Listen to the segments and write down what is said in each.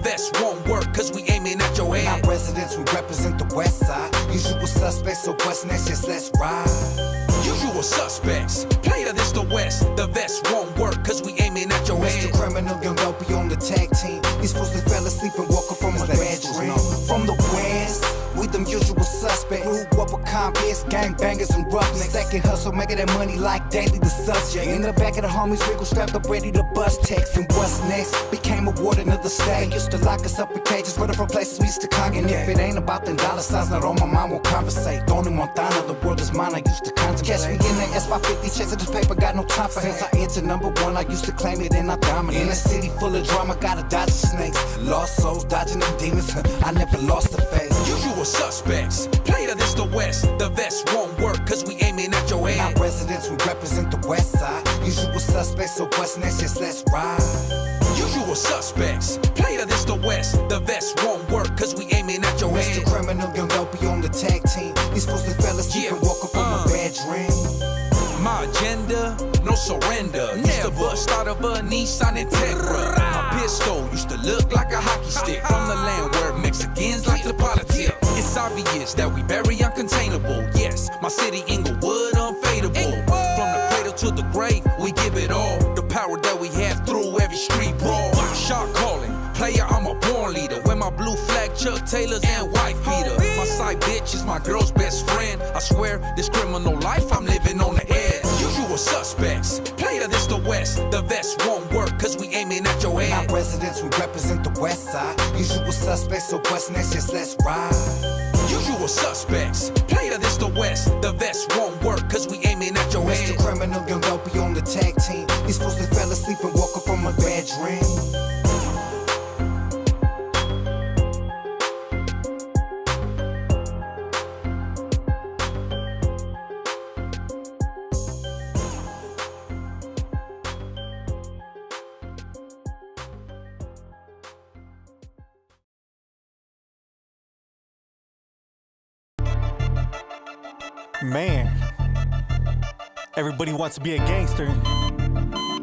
vest won't work, cause we aiming at your head. Not residents, we represent the west side. Usual suspects, so what's next? Just let's ride. Usual suspects, player this the west. The vest won't work, cause we aiming at your head. MrCriminal, young dopey on the tag team. These fools that fell asleep and woke up from a bad dream. From the west, we them usual suspects. Grew up with convicts, gangbangers and roughnecks. Stacking hustle, making that money like Dandy the subject. In the back of the homies, wiggle strapped up, ready to bust text. And what's next? Became a warden of the state. Used to lock us up in cages, running from places we used to congregate. And if it ain't about them dollar signs, not on my mind, won't conversate. Tony Montana, the world is mine, I used to contemplate. Catch me in that S550, chasing this paper, got no time for hate. Since I entered #1, I used to claim it and I dominate. In a city full of drama, gotta dodge the snakes. Lost souls, dodging them demons, I never lost the faith. Usual suspects, player this the west. The vest won't work, cause we aiming at your head. Not residents, we represent the west side. Usual suspects, so what's next? Just let's ride. Usual suspects, player this the west. The vest won't work, cause we aiming at your head. MrCriminal, young dopey on the tag team. These fools that fell asleep and woke up from a bad dream. My agenda, no surrender. Used to bust out of a Nissan Integra. My pistol used to look like a hockey stick. From the land where Mexicans like to politic. It's obvious that we very uncontainable. Yes, my city Inglewood unfadable. From the cradle to the grave, we give it all. The power that we have through every street brawl. Shot calling, player, I'm a born leader. With my blue flag, Chuck Taylors and white Peter. My side bitch is my girl's best friend. I swear, this criminal life I'm living on the edge. Usual suspects, player this the west. The vest won't work, cause we aiming at your head. Not residents, we represent the west side. Usual suspects, so what's next? Just let's ride. Usual suspects, player this the west. The vest won't work, cause we aiming at your head. MrCriminal, young dopey on the tag team. These fools that fell asleep and woke up from a bad dream. Man, everybody wants to be a gangster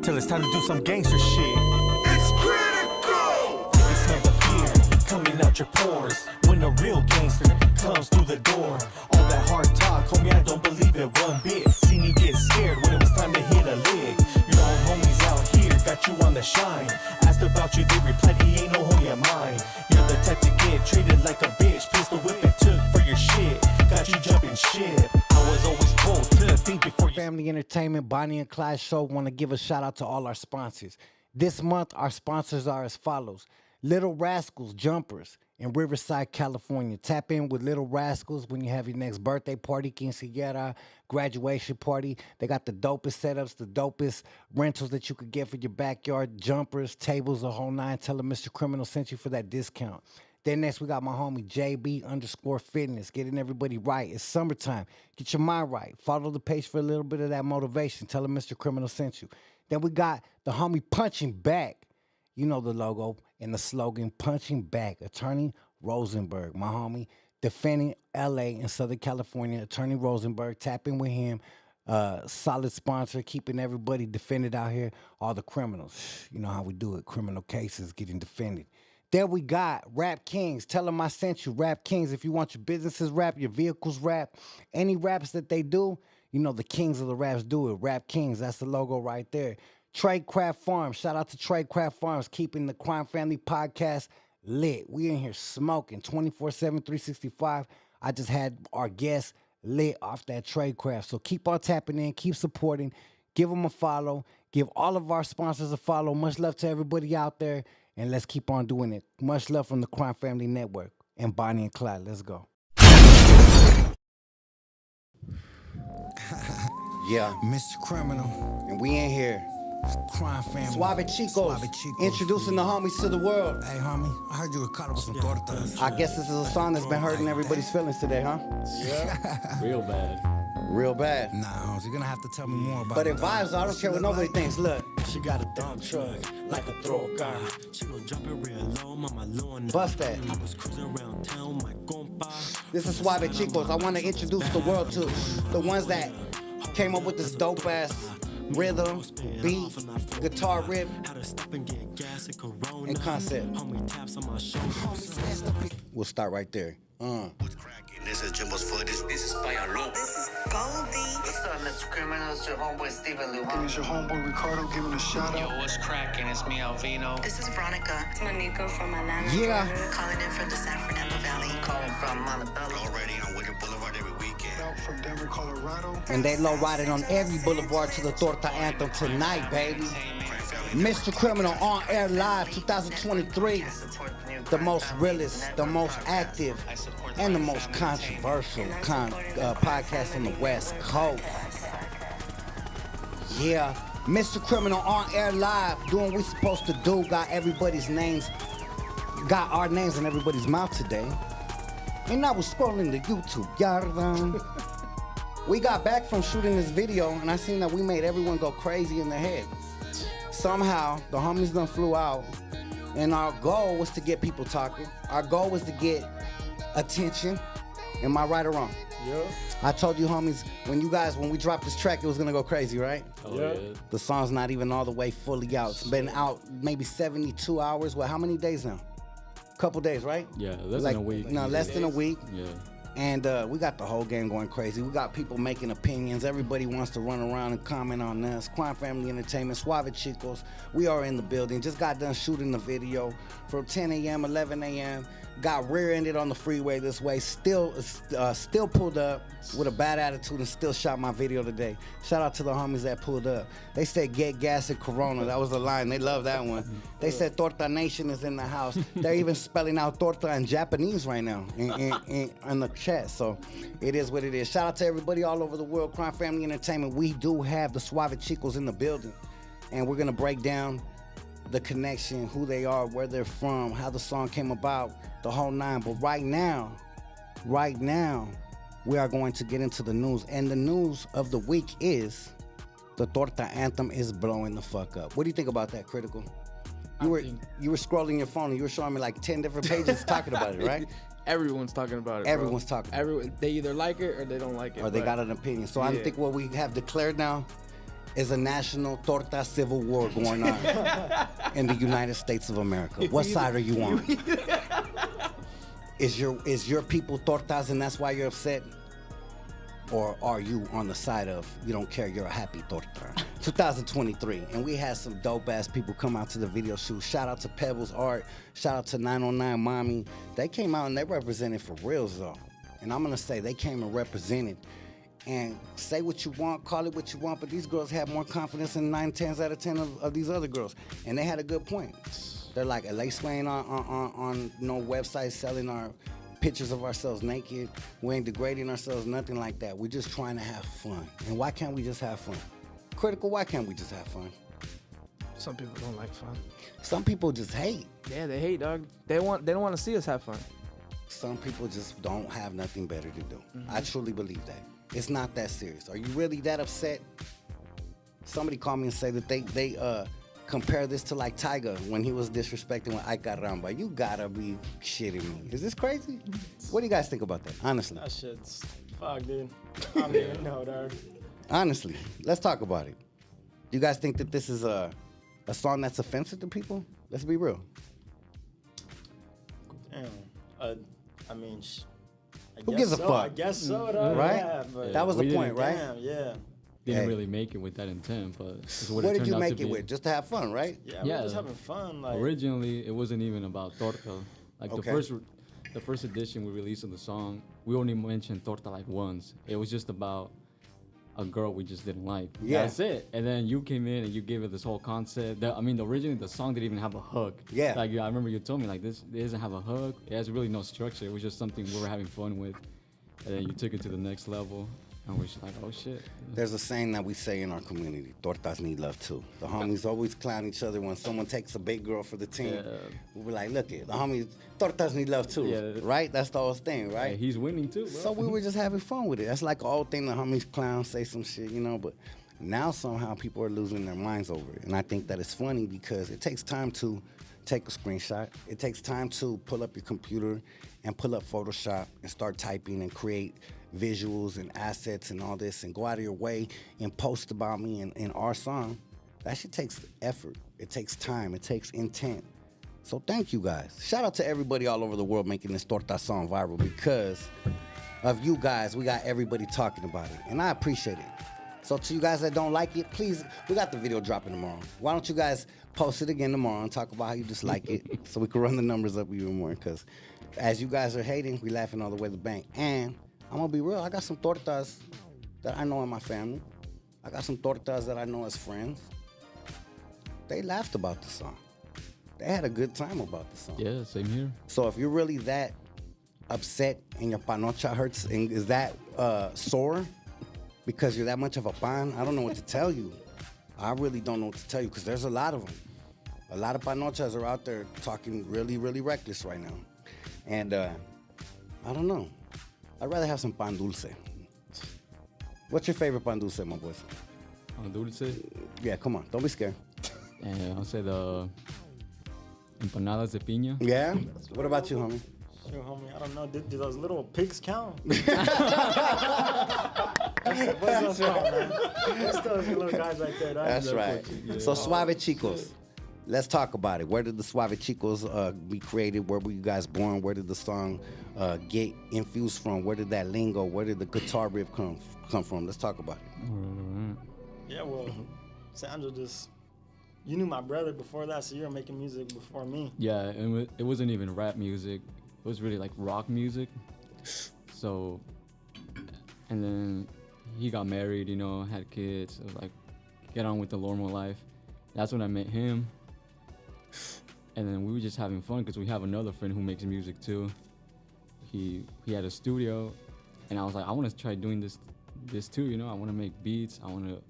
till it's time to do some gangster shit. It's critical! Take a smell of fear coming out your pores when a real gangster comes through the door. All that hard talk, homie, I don't believe it one bit. Seen you get scared when it was time to hit a lick. Your own homies out here got you on the shine. Asked about you, they replied he ain't no homie of mine. You're the type to get treated like a bitch. Pistol whip and took for your shit. Got you jumping shit. I was always told to think before you. Family Entertainment, Bonnie and Clyde Show. Want to give a shout out to all our sponsors. This month, our sponsors are as follows. Little Rascals Jumpers in Riverside, California. Tap in with Little Rascals when you have your next birthday party, quinceañera, graduation party. They got the dopest setups, the dopest rentals that you could get for your backyard. Jumpers, tables, the whole nine. Tell them MrCriminal sent you for that discount. Then next, we got my homie JB_Fitness, getting everybody right. It's summertime. Get your mind right. Follow the page for a little bit of that motivation. Tell them MrCriminal sent you. Then we got the homie Punching Back. You know the logo and the slogan, Punching Back. Attorney Rosenberg, my homie, defending L.A. and Southern California. Attorney Rosenberg, tap in with him. Solid sponsor, keeping everybody defended out here. All the criminals. You know how we do it. Criminal cases getting defended. There we got Rap Kings. Tell them I sent you. Rap Kings, if you want your businesses rap, your vehicles rap, any raps that they do, you know the kings of the raps do it. Rap Kings, that's the logo right there. Tradecraft Farms. Shout out to Tradecraft Farms, keeping the Crime Family podcast lit. We in here smoking 24/7, 365. I just had our guests lit off that Tradecraft. So keep on tapping in, keep supporting, give them a follow, give all of our sponsors a follow. Much love to everybody out there. And let's keep on doing it. Much love from the Crime Family Network and Bonnie and Clyde. Let's go. Yeah, MrCriminal, and we in here. Crime Family. Suave Chicos, introducing the homies to the world. Hey, homie, I heard you were caught up with some tortas. I guess this is a song that's been hurting everybody's feelings today, huh? Yeah, real bad. Real bad. Nah, Holmes, you're gonna have to tell me more about But it. it vibes, I don't care what nobody thinks. Look. She got a dump truck, like a throw car. She gon' drop it real low, mama low. Bust that. I was cruising around town, my compa. This is Suave Chicos. I want to introduce the world to the ones that came up with this dope ass rhythm, beat, guitar rip, and concept. We'll start right there. What's cracking? This is Jimbo's footage. This is Payalo. This is Goldie. What's up, MrCriminal? It's your homeboy Steven Lou. It's your homeboy Ricardo giving a shout Yo, out. what's cracking? It's me, Alvino. This is Veronica. It's Monica from Atlanta. Yeah. Calling in from the San Fernando Valley. Calling from Montebello. Already on Wicked Boulevard every weekend. Out from Denver, Colorado. And they low riding on every boulevard to the Torta anthem tonight, baby. MrCriminal on air live 2023. The most realest, the most active, and the most controversial podcast on the West Coast. Yeah, MrCriminal on air live, doing what we supposed to do. Got everybody's names, got our names in everybody's mouth today. And I was scrolling the YouTube, yardan. We got back from shooting this video, and I seen that we made everyone go crazy in their head. Somehow, the homies done flew out, and our goal was to get people talking. Our goal was to get attention. Am I right or wrong? Yeah. I told you, homies, when we dropped this track, it was gonna go crazy, right? Oh, yeah. The song's not even all the way fully out. It's been out maybe 72 hours. Well, how many days now? Couple days, right? Yeah, less than a week. No, less than a week. Yeah. And we got the whole game going crazy. We got people making opinions. Everybody wants to run around and comment on us. Crime Family Entertainment, Suave Chicos. We are in the building. Just got done shooting the video from 10 a.m., 11 a.m. Got rear-ended on the freeway this way. Still pulled up with a bad attitude and still shot my video today. Shout out to the homies that pulled up. They said get gas and Corona. That was the line. They love that one. They said Torta Nation is in the house. They're even spelling out Torta in Japanese right now in the chat. So it is what it is. Shout out to everybody all over the world. Crime Family Entertainment. We do have the Suave Chicos in the building. And we're going to break down the connection, who they are, where they're from, how the song came about, the whole nine. But right now, we are going to get into the news. And the news of the week is the Torta anthem is blowing the fuck up. What do you think about that, Critical? You were scrolling your phone and you were showing me like 10 different pages talking about it, right? Everyone's talking about it. Everyone's talking. Everyone, they either like it or they don't like it. Or they got an opinion. So I think what we have declared now is a national Torta civil war going on in the United States of America. What side are you on? Is your people Tortas and that's why you're upset? Or are you on the side of you don't care, you're a happy Torta? 2023, and we had some dope ass people come out to the video shoot. Shout out to Pebbles Art, shout out to 909 Mommy. They came out and they represented for reals though. And I'm gonna say they came and represented. And say what you want, call it what you want, but these girls have more confidence than 9 10s out of 10 of these other girls. And they had a good point. They're like, are they swaying on no websites selling our pictures of ourselves naked? We ain't degrading ourselves, nothing like that. We're just trying to have fun. And why can't we just have fun? Critical, why can't we just have fun? Some people don't like fun. Some people just hate. Yeah, they hate, dog. They don't want to see us have fun. Some people just don't have nothing better to do. I truly believe that. It's not that serious. Are you really that upset? Somebody called me and said that they compare this to like Tyga when he was disrespecting when Ike got around. But you gotta be shitting me. Is this crazy? What do you guys think about that? Honestly. That shit's fuck, dude. I don't even know, dog. Honestly, let's talk about it. Do you guys think that this is a song that's offensive to people? Let's be real. Damn. I mean, who gives a fuck? I guess so, though. Right? Yeah, but That was the point, right? Damn, yeah. Didn't Hey. really make it with that intent, but it's What it did turned you out make to it be. with? Just to have fun, right? Yeah, Yeah. we're just having fun. Like, Originally, it wasn't even about Torta. Like Okay. the first edition we released of the song, we only mentioned Torta like once. It was just about a girl we just didn't like. Yeah. That's it. And then you came in and you gave it this whole concept. Originally the song didn't even have a hook. Yeah. Like I remember you told me like this, it doesn't have a hook. It has really no structure. It was just something we were having fun with. And then you took it to the next level. And we're just like, oh shit. There's a saying that we say in our community, Tortas need love too. The homies always clown each other when someone takes a big girl for the team. Yeah. We'll be like, look it, the homies, Tortas need love too, Yeah. right? That's the whole thing, Yeah, right? he's winning too, bro. So we were just having fun with it. That's like an old thing the homies clown say some shit, you know, but now somehow people are losing their minds over it. And I think that it's funny because it takes time to take a screenshot. It takes time to pull up your computer and pull up Photoshop and start typing and create visuals and assets and all this and go out of your way and post about me in our song. That shit takes effort. It takes time. It takes intent. So thank you guys. Shout out to everybody all over the world making this Torta song viral. Because of you guys, we got everybody talking about it. And I appreciate it. So to you guys that don't like it, please, we got the video dropping tomorrow. Why don't you guys post it again tomorrow and talk about how you dislike it so we can run the numbers up even more. Because as you guys are hating, we laughing all the way to the bank. And I'm going to be real, I got some tortas that I know in my family. I got some tortas that I know as friends. They laughed about the song. They had a good time about the song. Yeah, same here. So if you're really that upset and your panocha hurts and is that sore because you're that much of a pan, I don't know what to tell you. I really don't know what to tell you because there's a lot of them. A lot of panochas are out there talking really, really reckless right now. And I don't know. I'd rather have some pan dulce. What's your favorite pan dulce, my boys? Pan dulce? Yeah, come on. Don't be scared. I'll say the empanadas de piña. Yeah? What about you, homie? Sure, homie. I don't know. Do those little pigs count? What's those called, man? What's those little guys right there? That's right. Yeah. So Suave Chicos. Let's talk about it. Where did the Suave Chicos be created? Where were you guys born? Where did the song get infused from? Where did that lingo? Where did the guitar riff come from? Let's talk about it. Yeah, well, Sandra just... You knew my brother before that, so you were making music before me. Yeah, it wasn't even rap music. It was really like rock music. So, and then he got married, you know, had kids, so like get on with the normal life. That's when I met him. And then we were just having fun because we have another friend who makes music too. He had a studio, and I was like, I want to try doing this too, you know. I want to make beats. I want to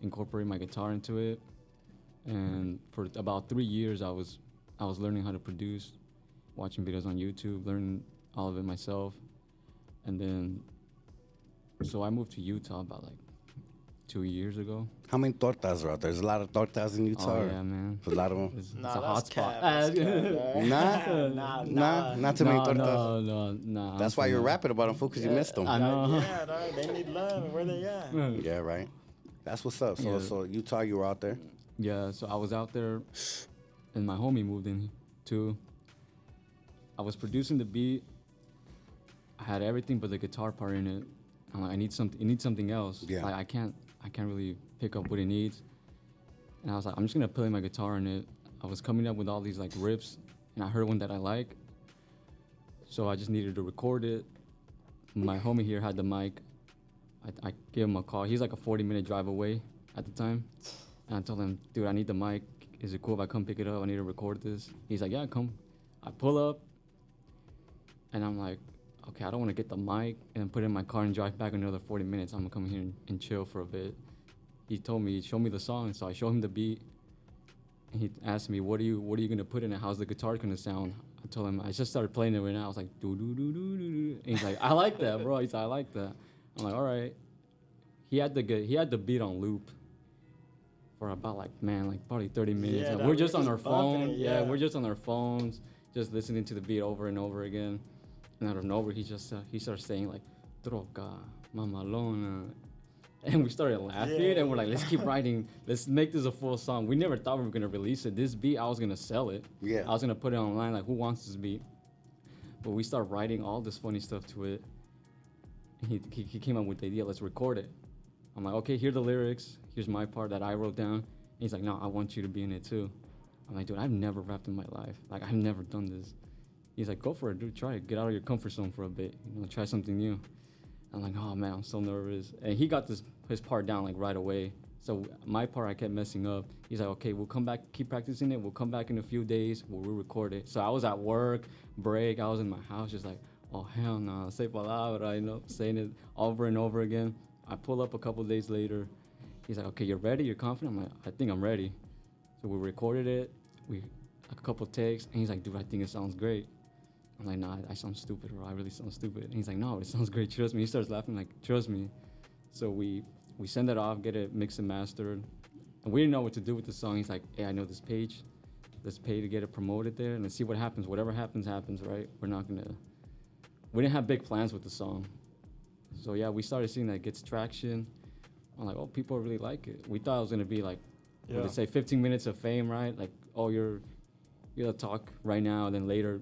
incorporate my guitar into it. And for about 3 years, I was learning how to produce, watching videos on YouTube, learning all of it myself. And then, so I moved to Utah about like 2 years ago. How many tortas are out there? There's a lot of tortas in Utah. Oh, yeah, man. There's a lot of them. It's a hot spot. Not too many tortas. No. That's why you're rapping about them, fool, because you missed them. I know. Yeah, dog, they need love. Where they at? Yeah, right. That's what's up. So Utah, you were out there? Yeah, so I was out there, and my homie moved in too. I was producing the beat. I had everything but the guitar part in it. I'm like, I need something. It needs something else. Yeah. Like, I can't really pick up what it needs. And I was like, I'm just gonna play my guitar in it. I was coming up with all these like riffs, and I heard one that I like. So I just needed to record it. My homie here had the mic. I gave him a call. He's like a 40-minute drive away at the time. And I told him, dude, I need the mic. Is it cool if I come pick it up? I need to record this. He's like, yeah, come. I pull up, and I'm like, okay, I don't want to get the mic and put it in my car and drive back another 40 minutes. I'm going to come here and chill for a bit. He told me, show me the song. So I showed him the beat, and he asked me, what are you going to put in it? How's the guitar going to sound? I told him, I just started playing it right now. I was like, do-do-do-do-do-do. And he's like, I like that, bro. He's like, I like that. I'm like, all right. He had the beat on loop for about probably 30 minutes. Yeah, we're just on our phone. Yeah, we're just on our phones, just listening to the beat over and over again. And out of nowhere, he starts saying like, "Troca, mamalona," and we started laughing. And we're like, "Let's keep writing. Let's make this a full song." We never thought we were gonna release it. This beat, I was gonna sell it. Yeah. I was gonna put it online. Like, who wants this beat? But we started writing all this funny stuff to it. And he came up with the idea. Let's record it. I'm like, okay, here are the lyrics. Here's my part that I wrote down. And he's like, no, I want you to be in it too. I'm like, dude, I've never rapped in my life. Like, I've never done this. He's like, go for it, dude. Try it. Get out of your comfort zone for a bit. You know, try something new. I'm like, oh man, I'm so nervous. And he got his part down like right away. So my part, I kept messing up. He's like, okay, we'll come back, keep practicing it. We'll come back in a few days. We'll re-record it. So I was at work, break. I was in my house, just like, oh hell no, say palabra, you know, saying it over and over again. I pull up a couple days later. He's like, okay, you're ready? You're confident? I'm like, I think I'm ready. So we recorded it. A couple takes, and he's like, dude, I think it sounds great. I'm like, nah, I sound stupid, bro. I really sound stupid. And he's like, no, it sounds great. Trust me. He starts laughing, like, trust me. So we send it off, get it mixed and mastered. And we didn't know what to do with the song. He's like, hey, I know this page. let's pay to get it promoted there and let's see what happens. Whatever happens, happens, right? We didn't have big plans with the song. So yeah, we started seeing that it gets traction. I'm like, oh, people really like it. We thought it was gonna be like, what they say, 15 minutes of fame, right? Like, oh, you're gonna talk right now, and then later,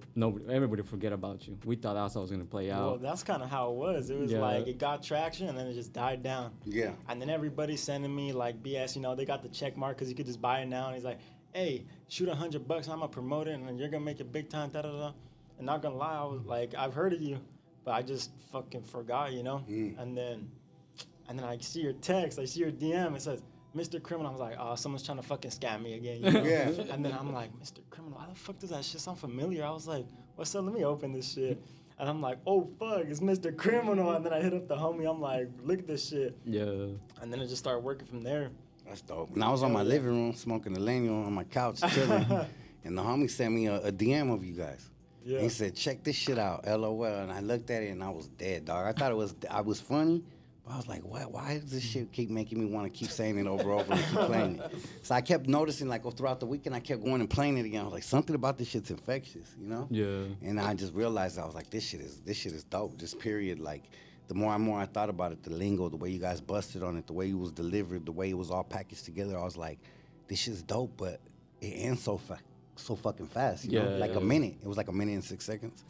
everybody forget about you. We thought that's how it was gonna play out. Well, that's kind of how it was. It was like it got traction, and then it just died down. Yeah. And then everybody's sending me like BS. You know, they got the check mark because you could just buy it now. And he's like, hey, shoot $100, I'm gonna promote it, and then you're gonna make it big time. Da da da. And not gonna lie, I was like, I've heard of you, but I just fucking forgot, you know. And then I see your text, I see your DM. It says MrCriminal. I was like, oh, someone's trying to fucking scam me again. You know? Yeah. And then I'm like, MrCriminal, why the fuck does that shit sound familiar? I was like, what's up? Let me open this shit. And I'm like, oh fuck, it's MrCriminal. And then I hit up the homie. I'm like, look at this shit. Yeah. And then it just started working from there. That's dope. And I was on my living room smoking a leño on my couch chilling, and the homie sent me a DM of you guys. Yeah. He said, check this shit out, LOL. And I looked at it and I was dead, dog. I thought I was funny, but I was like, what? Why does this shit keep making me want to keep saying it over and over and keep playing it? So I kept noticing, like, throughout the weekend, I kept going and playing it again. I was like, something about this shit's infectious, you know? Yeah. And I just realized, I was like, this shit is dope. This period, like, the more and more I thought about it, the lingo, the way you guys busted on it, the way it was delivered, the way it was all packaged together, I was like, this shit's dope, but it ends so fucking fast, you know? Like a minute. It was like a minute and 6 seconds.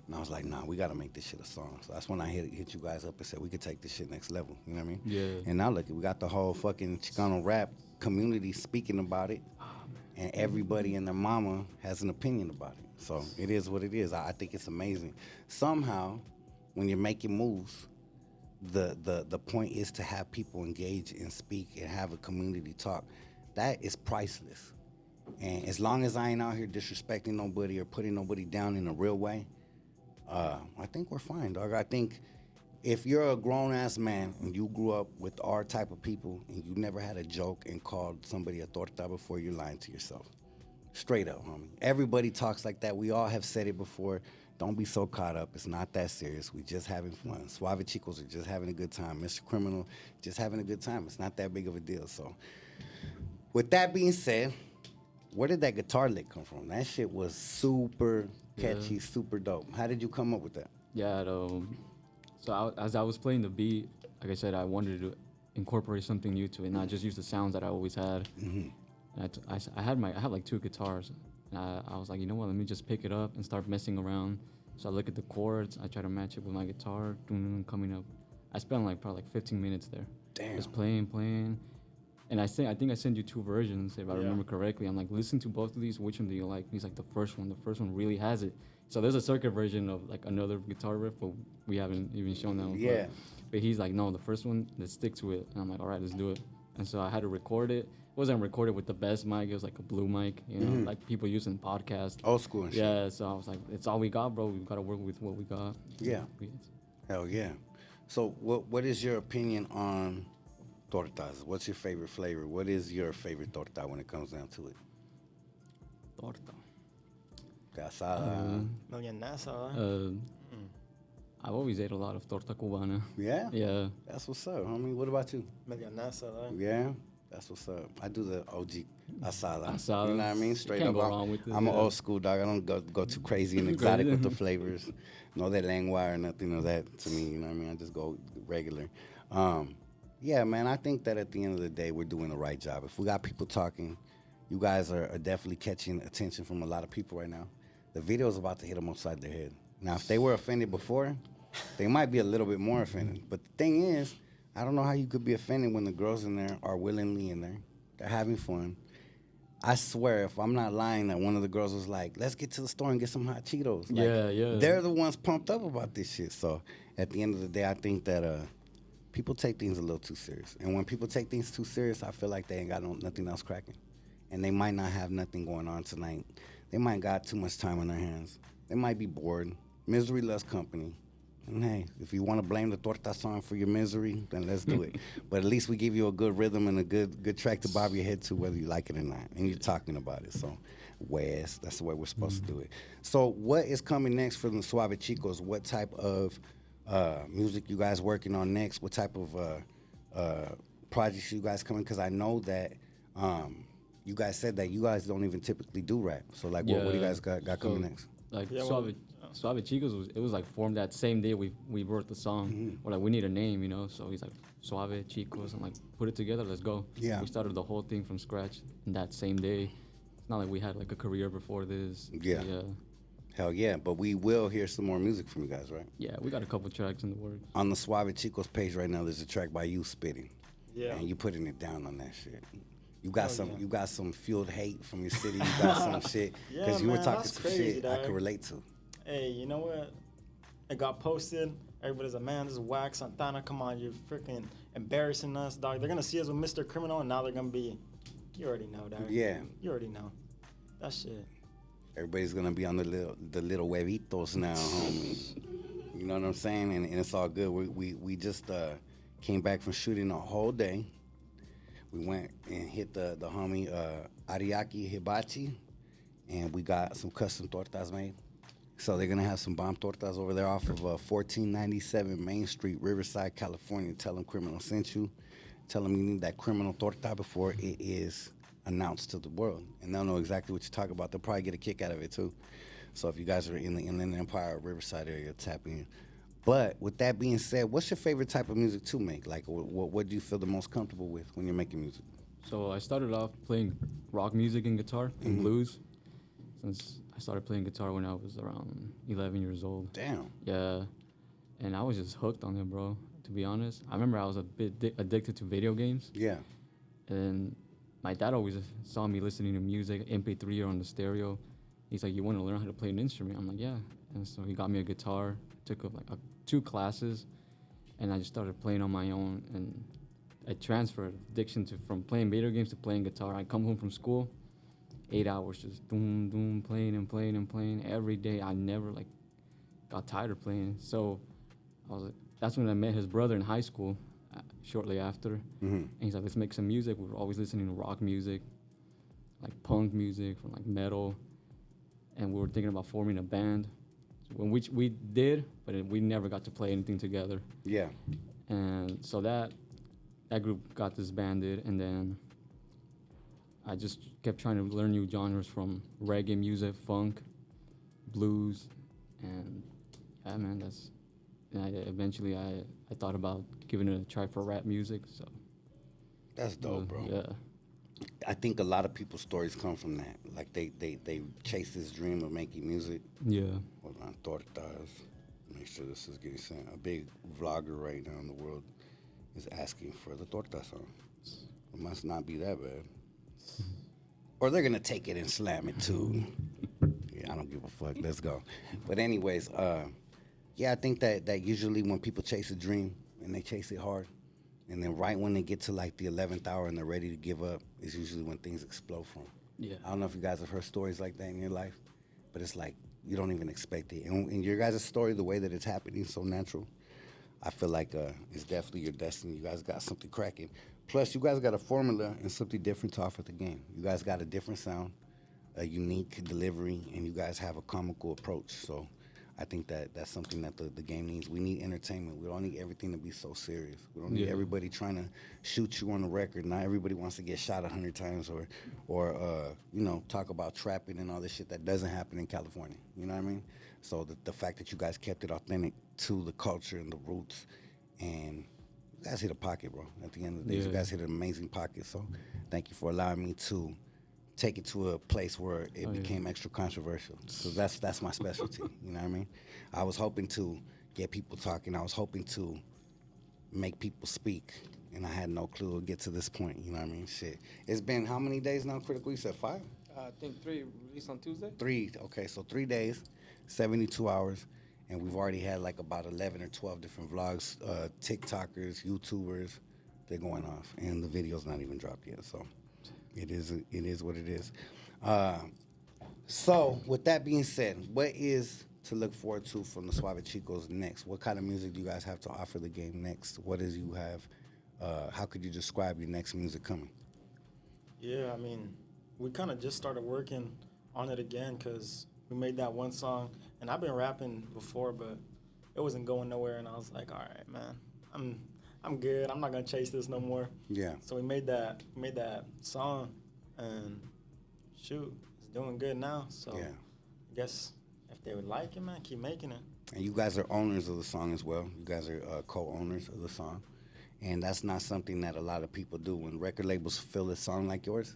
And I was like, nah, we got to make this shit a song. So that's when I hit you guys up and said we could take this shit next level, you know what I mean? Yeah. And now look, we got the whole fucking Chicano rap community speaking about it, and everybody and their mama has an opinion about it. So it is what it is. I think it's amazing. Somehow, when you're making moves, the point is to have people engage and speak and have a community talk. That is priceless. And as long as I ain't out here disrespecting nobody or putting nobody down in a real way, I think we're fine, dog. I think if you're a grown-ass man and you grew up with our type of people and you never had a joke and called somebody a torta before, you're lying to yourself. Straight up, homie. Everybody talks like that. We all have said it before. Don't be so caught up. It's not that serious. We just having fun. Suave Chicos are just having a good time. MrCriminal, just having a good time. It's not that big of a deal. So with that being said, where did that guitar lick come from? That shit was super catchy, super dope. How did you come up with that? Yeah, as I was playing the beat, like I said, I wanted to incorporate something new to it, not just use the sounds that I always had. And I had like 2 guitars. And I was like, you know what, let me just pick it up and start messing around. So I look at the chords, I try to match it with my guitar, coming up. I spent probably 15 minutes there. Damn. Just playing. And I think I sent you 2 versions, if I remember correctly. I'm like, listen to both of these, which one do you like? He's like, the first one really has it. So there's a circuit version of like another guitar riff, but we haven't even shown that one. Yeah. But he's like, no, the first one, let's stick to it. And I'm like, all right, let's do it. And so I had to record it. It wasn't recorded with the best mic. It was like a blue mic, you know, like people using podcasts. Old school and shit. Yeah, so I was like, it's all we got, bro. We've got to work with what we got. Yeah. Hell yeah. So what is your opinion on tortas? What's your favorite flavor? What is your favorite torta when it comes down to it? Torta. Casada. I've always ate a lot of torta cubana. Yeah? Yeah. That's what's up, homie. What about you? Yeah? That's what's up. I do the OG asada. Asada. You know what I mean? Straight Can't up. go wrong with it, I'm an yeah. old school dog. I don't go too crazy and exotic with the flavors. No that lengua or nothing of that to me. You know what I mean? I just go regular. Yeah, man. I think that at the end of the day, we're doing the right job. If we got people talking, you guys are definitely catching attention from a lot of people right now. The video is about to hit them upside their head. Now, if they were offended before, they might be a little bit more offended. But the thing is, I don't know how you could be offended when the girls in there are willingly in there. They're having fun. I swear, if I'm not lying, that one of the girls was like, let's get to the store and get some hot Cheetos. Like, yeah. They're the ones pumped up about this shit. So at the end of the day, I think that people take things a little too serious. And when people take things too serious, I feel like they ain't got nothing else cracking. And they might not have nothing going on tonight. They might got too much time on their hands. They might be bored. Misery loves company. And hey, if you want to blame the Torta song for your misery, then let's do it. But at least we give you a good rhythm and a good track to bob your head to, whether you like it or not. And you're talking about it. So, West, that's the way we're supposed to do it. So, what is coming next for the Suave Chicos? What type of music you guys working on next? What type of projects you guys coming? Because I know that You guys said that you guys don't even typically do rap. So like, what do you guys got coming next? Like Yeah, Suave Chicos was like formed that same day we wrote the song. We're like, we need a name, you know. So he's like, Suave Chicos. I'm like, put it together, let's go. Yeah. We started the whole thing from scratch that same day. It's not like we had like a career before this. Yeah. Yeah. Hell yeah, but we will hear some more music from you guys, right? Yeah, we got a couple tracks in the works. On the Suave Chicos page right now, there's a track by you spitting. Yeah. And you putting it down on that shit. You got yeah. you got some fueled hate from your city. You got some shit because you were man, talking that's some crazy, shit dog. I could relate to. Hey, you know what? It got posted. Everybody's like, man, this is whack. Santana, come on, you're freaking embarrassing us, dog. They're gonna see us with MrCriminal, and now they're gonna be. You already know, dog. Yeah. You already know. That shit. Everybody's gonna be on the little huevitos now, homie. You know what I'm saying? And it's all good. We just came back from shooting a whole day. We went and hit the homie Ariaki Hibachi, and we got some custom tortas made. So they're gonna have some bomb tortas over there off of 1497 Main Street, Riverside, California. Tell them Criminal sent you. Tell them you need that criminal torta before it is announced to the world, and they'll know exactly what you're talking about. They'll probably get a kick out of it too. So if you guys are in the Inland Empire, Riverside area, tap in. But with that being said, what's your favorite type of music to make? Like, what do you feel the most comfortable with when you're making music? So I started off playing rock music and guitar and blues. Since I started playing guitar when I was around 11 years old. Damn. Yeah, and I was just hooked on it, bro. To be honest, I remember I was a bit addicted to video games. Yeah. And my dad always saw me listening to music, MP3 or on the stereo. He's like, you want to learn how to play an instrument? I'm like, yeah. And so he got me a guitar, took like 2 classes, and I just started playing on my own. And I transferred addiction from playing video games to playing guitar. I come home from school, 8 hours just doom, doom, playing and playing and playing every day. I never like got tired of playing. So I was like, that's when I met his brother in high school. Shortly after, and he's like, let's make some music. We were always listening to rock music, like punk music, from like metal, and we were thinking about forming a band. When we did, but we never got to play anything together. Yeah. And so that group got disbanded, and then I just kept trying to learn new genres from reggae music, funk, blues, and yeah, man, that's. And eventually I thought about giving it a try for rap music. So that's dope, bro. Yeah. I think a lot of people's stories come from that. Like they chase this dream of making music. Yeah. Hold on, Tortas. Make sure this is getting sent. A big vlogger right now in the world is asking for the Torta song. It must not be that bad. Or they're gonna take it and slam it too. Yeah, I don't give a fuck. Let's go. But anyways, yeah, I think that usually when people chase a dream and they chase it hard, and then right when they get to like the 11th hour and they're ready to give up, is usually when things explode for them. Yeah. I don't know if you guys have heard stories like that in your life, but it's like you don't even expect it. And in your guys' story, the way that it's happening, so natural, I feel like it's definitely your destiny. You guys got something cracking. Plus, you guys got a formula and something different to offer the game. You guys got a different sound, a unique delivery, and you guys have a comical approach. So I think that's something that the game needs. We need entertainment. We don't need everything to be so serious. We don't need everybody trying to shoot you on the record. Not everybody wants to get shot 100 times or you know, talk about trapping and all this shit that doesn't happen in California. You know what I mean? So the fact that you guys kept it authentic to the culture and the roots, and you guys hit a pocket, bro. At the end of the day, you guys hit an amazing pocket. So thank you for allowing me to take it to a place where it became extra controversial. Because that's my specialty, you know what I mean? I was hoping to get people talking. I was hoping to make people speak, and I had no clue it would get to this point, you know what I mean? Shit. It's been how many days now, Critical? You said 5? I think 3, released on Tuesday. 3, okay, so 3 days, 72 hours, and we've already had like about 11 or 12 different vlogs, TikTokers, YouTubers, they're going off, and the video's not even dropped yet, so. It is what it is. So, with that being said, what is to look forward to from the Suave Chicos next? What kind of music do you guys have to offer the game next? What is you have? How could you describe your next music coming? Yeah, I mean, we kind of just started working on it again because we made that one song, and I've been rapping before, but it wasn't going nowhere, and I was like, all right, man, I'm good. I'm not gonna chase this no more. Yeah. So we made that song, and shoot, it's doing good now. So Yeah. I guess if they would like it, man, keep making it. And you guys are owners of the song as well. You guys are co-owners of the song. And that's not something that a lot of people do. When record labels feel a song like yours,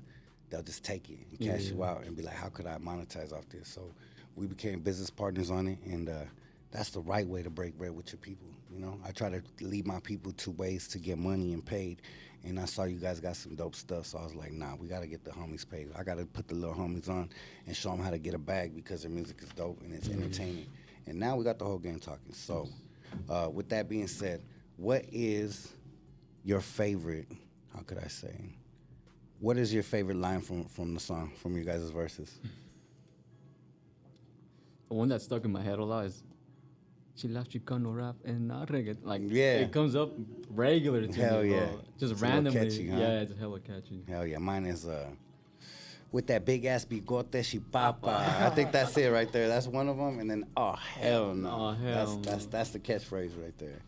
they'll just take it and cash you out and be like, how could I monetize off this? So we became business partners on it, and that's the right way to break bread with your people. You know, I try to lead my people to ways to get money and paid. And I saw you guys got some dope stuff, so I was like, nah, we got to get the homies paid. I got to put the little homies on and show them how to get a bag because their music is dope and it's entertaining. And now we got the whole game talking. So with that being said, what is your favorite, how could I say, what is your favorite line from the song, from your guys' verses? The one that stuck in my head a lot is Chicano rap and not reggaeton. Like, Yeah. it comes up regular to Hell me, yeah. bro. Just It's a little randomly. catchy, huh? Yeah, it's hella catchy. Hell yeah, mine is with that big ass bigote, she papa. I think that's it right there. That's one of them. And then, oh hell no, Oh, hell that's the catchphrase right there.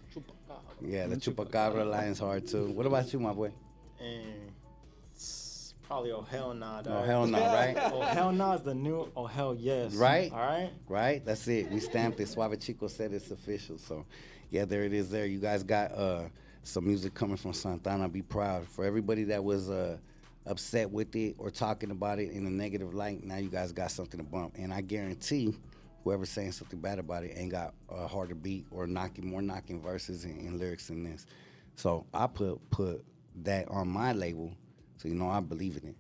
Yeah, the chupacabra line's hard too. What about you, my boy? And it's probably oh hell nah, dog. Oh hell no, right? Oh hell nah is the new oh hell yes. Right? All right. Right? That's it. We stamped it. Suave Chicos said it's official. So, yeah, there it is there. You guys got some music coming from Santana. Be proud. For everybody that was upset with it or talking about it in a negative light, now you guys got something to bump. And I guarantee whoever's saying something bad about it ain't got a harder beat or more knocking verses and lyrics than this. So I put that on my label, so you know I believe in it.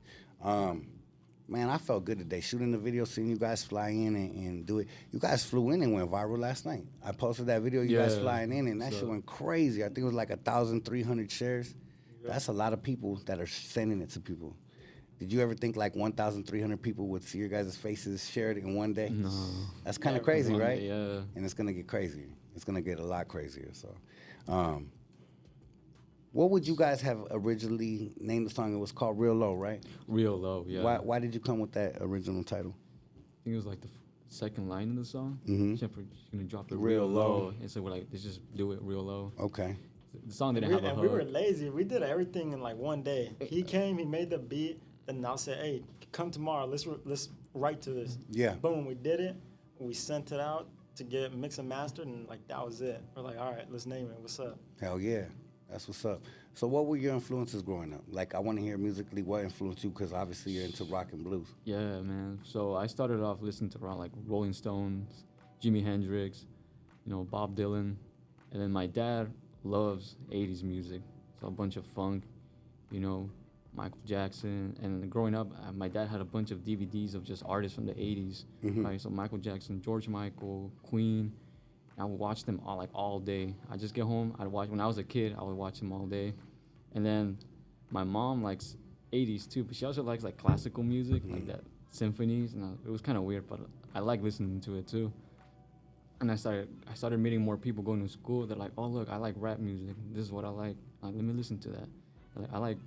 Man, I felt good today shooting the video, seeing you guys fly in and do it. You guys flew in and went viral last night. I posted that video, you guys flying in, and that shit went crazy. I think it was like 1,300 shares. That's a lot of people that are sending it to people. Did you ever think like 1,300 people would see your guys' faces shared in one day? No. That's kind of crazy, right? Day, yeah. And it's gonna get crazier. It's gonna get a lot crazier. So, what would you guys have originally named the song? It was called Real Low, right? Real Low, yeah. Why did you come with that original title? I think it was like the second line in the song. Mhm. She's gonna drop it Real real low. low. And so we're like, let's just do it real low. Okay. The song didn't have a And hook. we were lazy. We did everything in like one day. He came, he made the beat, then I said, "Hey, come tomorrow. Let's write to this." Yeah. Boom, we did it. We sent it out to get mixed and mastered, and like that was it. We're like, all right, let's name it. What's up? Hell yeah. That's what's up. So what were your influences growing up? Like, I want to hear musically what influenced you, because obviously you're into rock and blues. Yeah, man. So I started off listening to rock, like Rolling Stones, Jimi Hendrix, Bob Dylan. And then my dad loves 80s music. So a bunch of funk, Michael Jackson. And growing up, my dad had a bunch of DVDs of just artists from the 80s, right? So Michael Jackson, George Michael, Queen. I would watch them all day. I just get home, when I was a kid, I would watch them all day. And then my mom likes 80s too, but she also likes like classical music, like that symphonies. And it was kind of weird, but I like listening to it too. And I started meeting more people going to school. They're like, oh look, I like rap music. This is what I like. Let me listen to that. I like,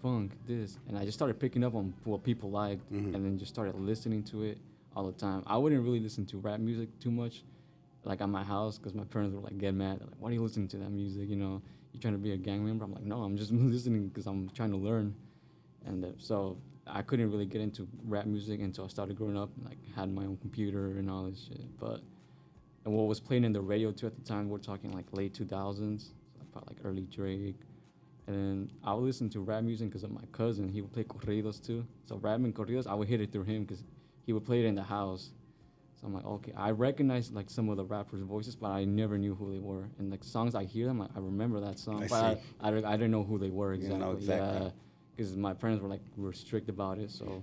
funk, this. And I just started picking up on what people liked, and then just started listening to it all the time. I wouldn't really listen to rap music too much, like at my house, because my parents would like get mad. They're like, why are you listening to that music? You trying to be a gang member? I'm like, no, I'm just listening because I'm trying to learn. And so I couldn't really get into rap music until I started growing up, and, had my own computer and all this shit. And what was playing in the radio too at the time, we're talking like late 2000s, so probably like early Drake. And then I would listen to rap music because of my cousin. He would play corridos too. So rap and corridos, I would hit it through him because he would play it in the house. So I'm like, okay, I recognize like some of the rappers' voices, but I never knew who they were. And like songs I hear them, like I remember that song, but I didn't know who they were exactly. Yeah, because my parents were strict about it. So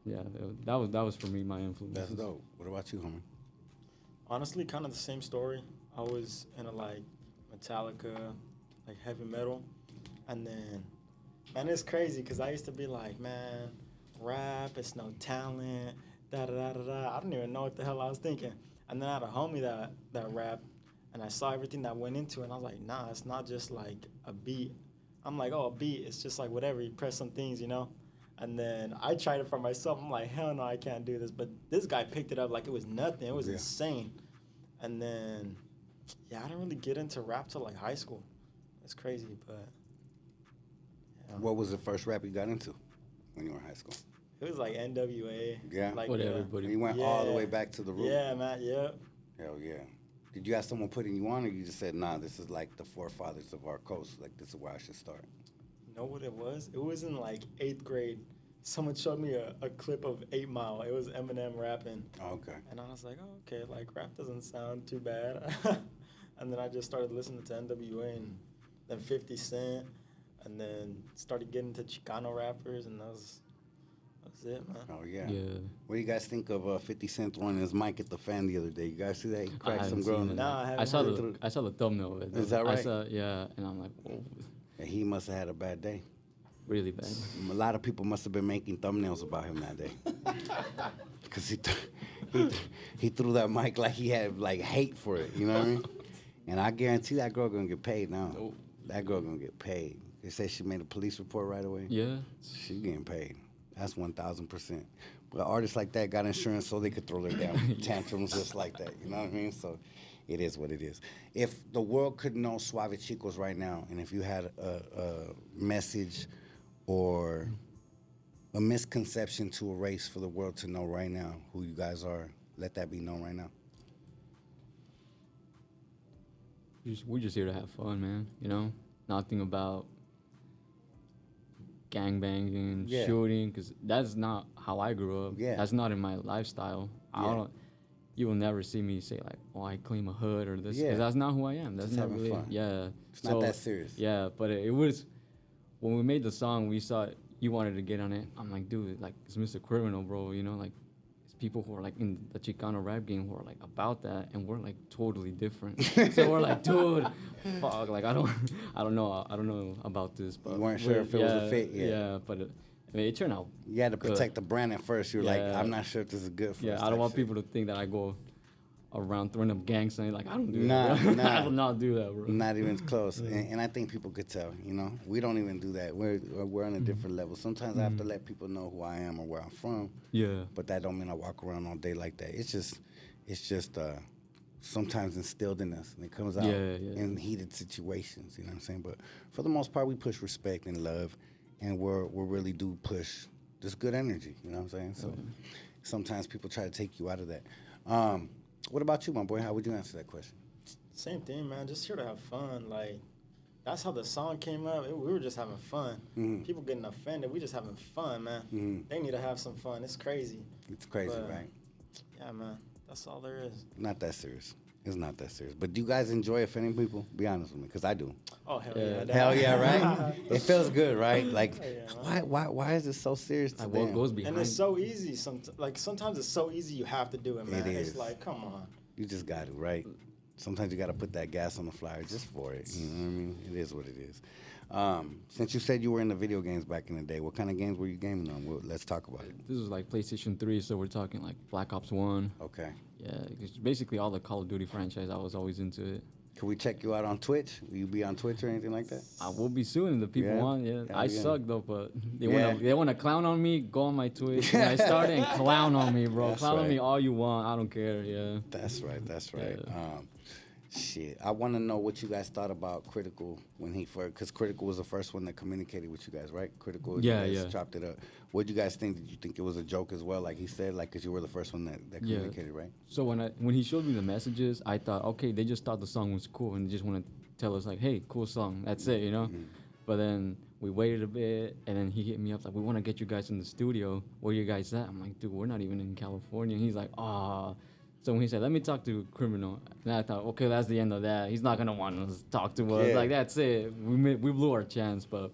yeah, that was for me my influence. That's dope. What about you, homie? Honestly, kind of the same story. I was into like Metallica, like heavy metal, and then, man, it's crazy because I used to be like, man, rap, it's no talent. Da, da, da, da, da. I don't even know what the hell I was thinking. And then I had a homie that rapped, and I saw everything that went into it, and I was like, nah, it's not just like a beat. I'm like, oh, a beat, it's just like whatever, you press some things, And then I tried it for myself. I'm like, hell no, I can't do this. But this guy picked it up like it was nothing. It was insane. And then, I didn't really get into rap till like high school. It's crazy, but. What was the first rap you got into? when you were in high school? It was like NWA. Yeah. Like, What everybody. You went all the way back to the root. Yeah, man. Yep. Hell yeah. Did you have someone putting you on, or you just said, nah, this is like the forefathers of our coast. Like, this is where I should start? You know what it was? It was in like 8th grade. Someone showed me a clip of 8 Mile. It was Eminem rapping. Oh, okay. And I was like, oh, okay, like rap doesn't sound too bad. And then I just started listening to NWA and then 50 Cent, and then started getting to Chicano rappers, and that was it, man. Oh, yeah. Yeah. What do you guys think of 50 Cent throwing his mic at the fan the other day? You guys see that? He cracked some girl. Nah, I haven't saw heard I saw the thumbnail of it. Is that right? Yeah, and I'm like, whoa. Yeah, he must have had a bad day. Really bad. A lot of people must have been making thumbnails about him that day. Because he threw that mic like he had like hate for it, you know what I mean? And I guarantee that girl gonna get paid now. Nope. That girl gonna get paid. They say she made a police report right away. Yeah. She getting paid. That's 1,000%. But artists like that got insurance so they could throw their damn tantrums just like that. You know what I mean? So it is what it is. If the world could know Suave Chicos right now, and if you had a message or a misconception to erase for the world to know right now who you guys are, let that be known right now. We're just here to have fun, man. You know, nothing about gangbanging, Yeah. shooting, because that's not how I grew up. Yeah. That's not in my lifestyle. I Yeah. don't. You will never see me say like, "Oh, I claim a hood" or this, Yeah. because that's not who I am. That's Just not having really. fun. Yeah. It's not that serious. Yeah, but it was when we made the song. We saw you wanted to get on it. I'm like, dude, like it's MrCriminal, bro. You know, like it's people who are like in the Chicano rap game who are like about that, and we're like totally different. So we're like, dude, fuck, like I don't know about this, but You weren't sure if it was a fit yet. Yeah, but I mean, it turned out. You had to good. protect the brand at first. You're like, Yeah. I'm not sure if this is good for us. Yeah, I don't want people to think that I go around throwing up gang signs. Like I don't do Nah, that. Bro. nah. I do not do that, bro. Not even close. And I think people could tell, you know. We don't even do that. We're on a different level. Sometimes I have to let people know who I am or where I'm from. Yeah. But that don't mean I walk around all day like that. It's just sometimes instilled in us, and it comes out in heated situations, you know what I'm saying? But for the most part, we push respect and love, and we really do push just good energy, you know what I'm saying? So sometimes people try to take you out of that. What about you, my boy? How would you answer that question? Same thing, man. Just here to have fun. Like, that's how the song came up. We were just having fun. Mm-hmm. People getting offended. We just having fun, man. Mm-hmm. They need to have some fun. It's crazy. It's crazy, But, right? Yeah, man. That's all there is. Not that serious. It's not that serious. But do you guys enjoy offending people? Be honest with me, because I do. Oh, hell yeah. Hell yeah, right? It feels good, right? Like, Yeah, why is it so serious to Like what them? goes behind? And it's so easy. Sometimes it's so easy you have to do it, man. It is. It's like, come on. You just got to, right? Sometimes you got to put that gas on the flyer just for it. You know what I mean? It is what it is. Since you said you were in the video games back in the day, what kind of games were you gaming on? Well, let's talk about it. This was like PlayStation 3, so we're talking like Black Ops 1. Okay. Yeah, it's basically all the Call of Duty franchise. I was always into it. Can we check you out on Twitch? Will you be on Twitch or anything like that? I will be soon if the people Yeah? want. Yeah, Hell I yeah. suck though, but they Yeah. wanna clown on me. Go on my Twitch. And I started and clown on me, bro. That's Clown on right. me all you want. I don't care. Yeah. That's right. That's right. Yeah. Shit, I want to know what you guys thought about Critical when he first, because Critical was the first one that communicated with you guys, right? Critical, Yeah, you guys yeah. chopped it up. What did you guys think? Did you think it was a joke as well, like he said, like because you were the first one that Yeah. communicated, right? So when he showed me the messages, I thought, okay, they just thought the song was cool and they just want to tell us like, hey, cool song. That's it, you know. But then we waited a bit, and then he hit me up like, we want to get you guys in the studio. Where you guys at? I'm like, dude, we're not even in California. And he's like, ah. So when he said, let me talk to Criminal, and I thought, okay, that's the end of that. He's not gonna want us to talk to us. Yeah. Like that's it. We blew our chance, but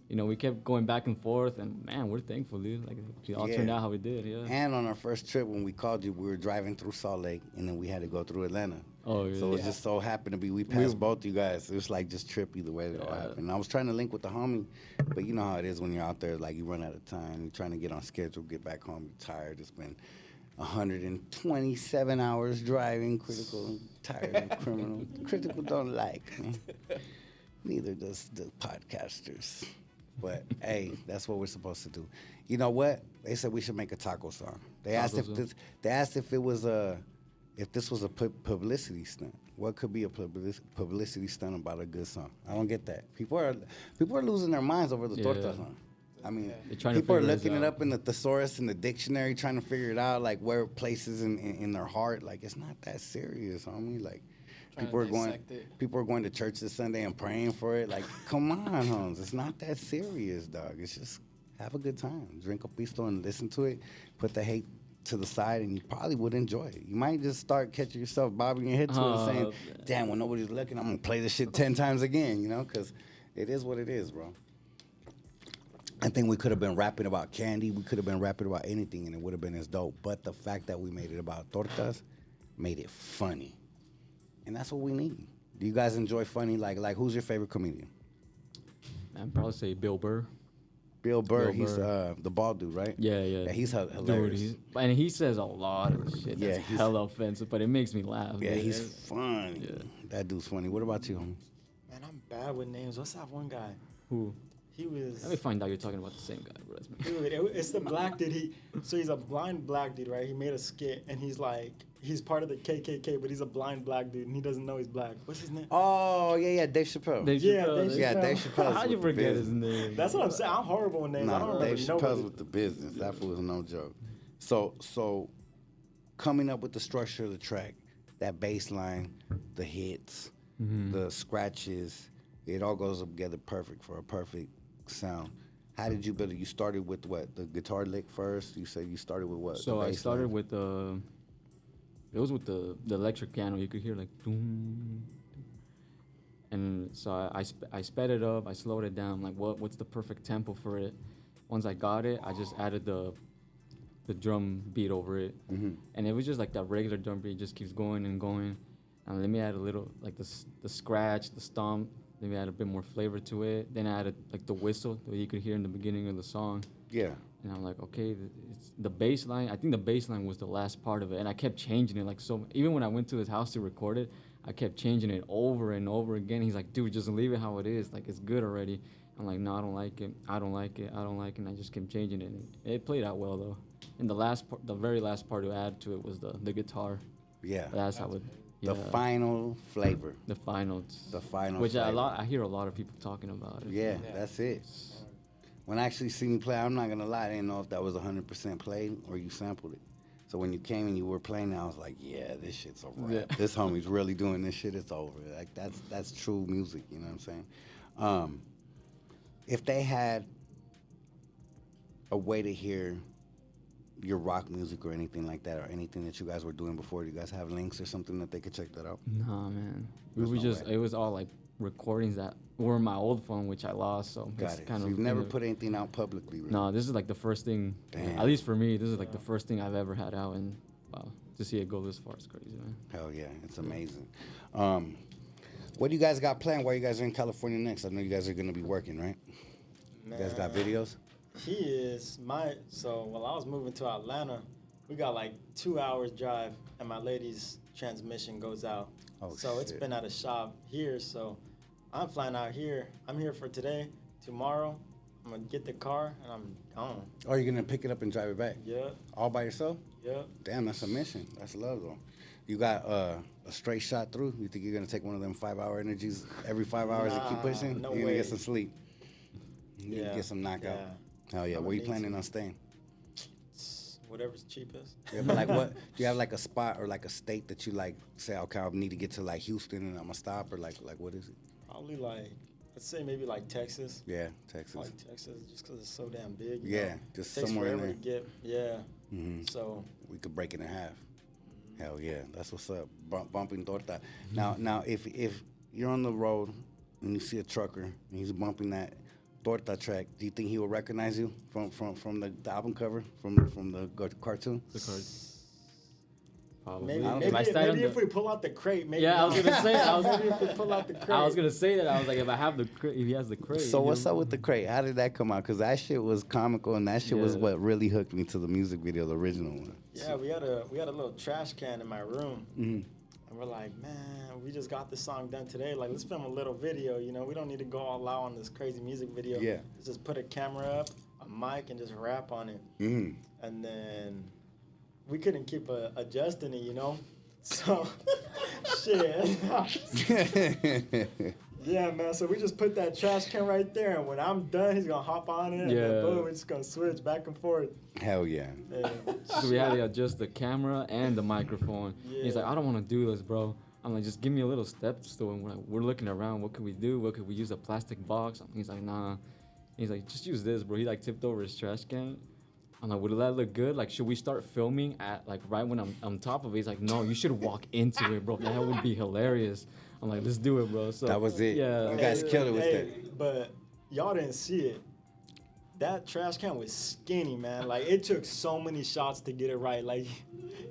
you know, we kept going back and forth, and man, we're thankful, dude. Like it all turned out how it did. Yeah. And on our first trip when we called you, we were driving through Salt Lake, and then we had to go through Atlanta. Oh yeah. So it just so happened to be we passed both you guys. It was like just trippy the way it all happened. And I was trying to link with the homie, but you know how it is when you're out there, like you run out of time, you're trying to get on schedule, get back home, you're tired. It's been 127 hours driving. Critical, tired of Criminal. Critical don't like me. Neither does the podcasters. But hey, that's what we're supposed to do. You know what? They said we should make a taco song. They asked if this was a publicity stunt. What could be a publicity stunt about a good song? I don't get that. People are losing their minds over the Tortas song. I mean, trying to people are figure this looking it out. up in the thesaurus and the dictionary, trying to figure it out, like where it places in their heart. Like, it's not that serious, homie. Like, people are going to church this Sunday and praying for it. Like, come on, Holmes. It's not that serious, dog. It's just have a good time. Drink a pisto and listen to it. Put the hate to the side, and you probably would enjoy it. You might just start catching yourself bobbing your head to it and saying, damn, when nobody's looking, I'm going to play this shit 10 times again, you know, because it is what it is, bro. I think we could have been rapping about candy. We could have been rapping about anything, and it would have been as dope. But the fact that we made it about tortas made it funny. And that's what we need. Do you guys enjoy funny? Like who's your favorite comedian? I'd probably say Bill Burr. Bill Burr, he's the bald dude, right? Yeah. He's hilarious. Dude, and he says a lot of shit that's hella offensive, but it makes me laugh. Yeah, man. he's funny. Yeah. That dude's funny. What about you, homie? Man, I'm bad with names. What's that one guy? Who? He was. Let me find out you're talking about the same guy, bro. That's me. Dude, it's the black dude. So he's a blind black dude, right? He made a skit, and he's like, he's part of the KKK, but he's a blind black dude, and he doesn't know he's black. What's his name? Oh, yeah, Dave Chappelle. Dave Chappelle. Dave Chappelle. How'd you forget his name? That's what I'm saying. I'm horrible with names. I don't remember Dave Chappelle's nobody. with the business. That fool is no joke. So coming up with the structure of the track, that bass line, the hits, the scratches, it all goes together perfect for a perfect sound. How did you build it? You started with what? The guitar lick first? You said you started with what? So I started with it was with the electric piano. You could hear like boom. And so I sped it up, I slowed it down, like what's the perfect tempo for it. Once I got it, I just added the drum beat over it. And it was just like that regular drum beat, just keeps going and going. And let me add a little, like the scratch, the stomp, let me add a bit more flavor to it. Then I added like the whistle that you could hear in the beginning of the song. Yeah. And I'm like, okay, it's the bass line. I think the bass line was the last part of it. And I kept changing it. Like, so even when I went to his house to record it, I kept changing it over and over again. He's like, dude, just leave it how it is. Like, it's good already. I'm like, no, I don't like it. I don't like it. I don't like it. And I just kept changing it. And it played out well, though. And the very last part to add to it was the guitar. Yeah. That's how it. The final flavor. The final. Which flavor. I hear a lot of people talking about it. Yeah, that's it. When I actually seen you play, I'm not gonna lie, I didn't know if that was 100% played or you sampled it. So when you came and you were playing, I was like, yeah, this shit's a wrap. Yeah. This homie's really doing this shit. It's over. Like that's true music. You know what I'm saying? If they had a way to hear your rock music or anything like that, or anything that you guys were doing before, do you guys have links or something that they could check that out? Nah, man. It was all like recordings that were in my old phone, which I lost. So Got it. Kind so of, you've never put anything out publicly, right? No, this is like the first thing. Damn. At least for me, this is like the first thing I've ever had out, and wow, to see it go this far is crazy, man. Hell yeah, it's amazing. What do you guys got planned while you guys are in California next? I know you guys are gonna be working, right? Man, You guys got videos? He is so while I was moving to Atlanta, we got like 2 hours drive, and my lady's transmission goes out. Oh, so it's shit. been at a shop here, so I'm flying out here. I'm here for today. Tomorrow, I'm gonna get the car and I'm gone. Oh, you're gonna pick it up and drive it back? Yeah. All by yourself? Yeah. Damn, that's a mission. That's love, though. You got a straight shot through? You think you're gonna take one of them 5-hour energies every 5 hours and keep pushing? No You're way. gonna get some sleep. You Yeah. get some knockout. Yeah. Hell yeah. I'ma Where you need planning to. on staying? Whatever's cheapest. Yeah, but like what? Do you have like a spot or like a state that you like say, okay, I need to get to like Houston and I'm gonna stop, or like what is it? Probably like, let's say maybe like Texas. Yeah, Texas. Like Texas, just because it's so damn big. you Yeah, know? just Takes somewhere in forever there. to get. Yeah. Mhm. So. We could break it in half. Hell yeah, that's what's up. Bumping torta. Now, if you're on the road and you see a trucker and he's bumping that torta track, do you think he will recognize you from the album cover, from the cartoon? The card. Probably. Maybe if we pull out the crate, maybe. Yeah, I was gonna say. Maybe if we pull out the crate. I was gonna say that. I was like, if I have the crate, if he has the crate. So what's up with the crate? How did that come out? Because that shit was comical, and that shit was Yeah. what really hooked me to the music video, the original one. Yeah, we had a little trash can in my room, Mhm. and we're like, man, we just got this song done today. Like, let's film a little video. You know, we don't need to go all out on this crazy music video. Yeah. Let's just put a camera up, a mic, and just rap on it. Mhm. And then we couldn't keep adjusting it, you know. So, shit. Yeah, man. So we just put that trash can right there, and when I'm done, he's gonna hop on it, and then boom, we're just gonna switch back and forth. Hell yeah. So we had to adjust the camera and the microphone. Yeah. He's like, I don't want to do this, bro. I'm like, just give me a little step stool. And we're looking around. What could we do? What could we use? A plastic box? He's like, nah. He's like, just use this, bro. He like tipped over his trash can. I'm like, would that look good? Like, should we start filming at like right when I'm on top of it? He's like, no, you should walk into it, bro. That would be hilarious. I'm like, let's do it, bro. So that was it. Yeah. You guys killed it with that. But y'all didn't see it. That trash can was skinny, man. Like, it took so many shots to get it right. Like,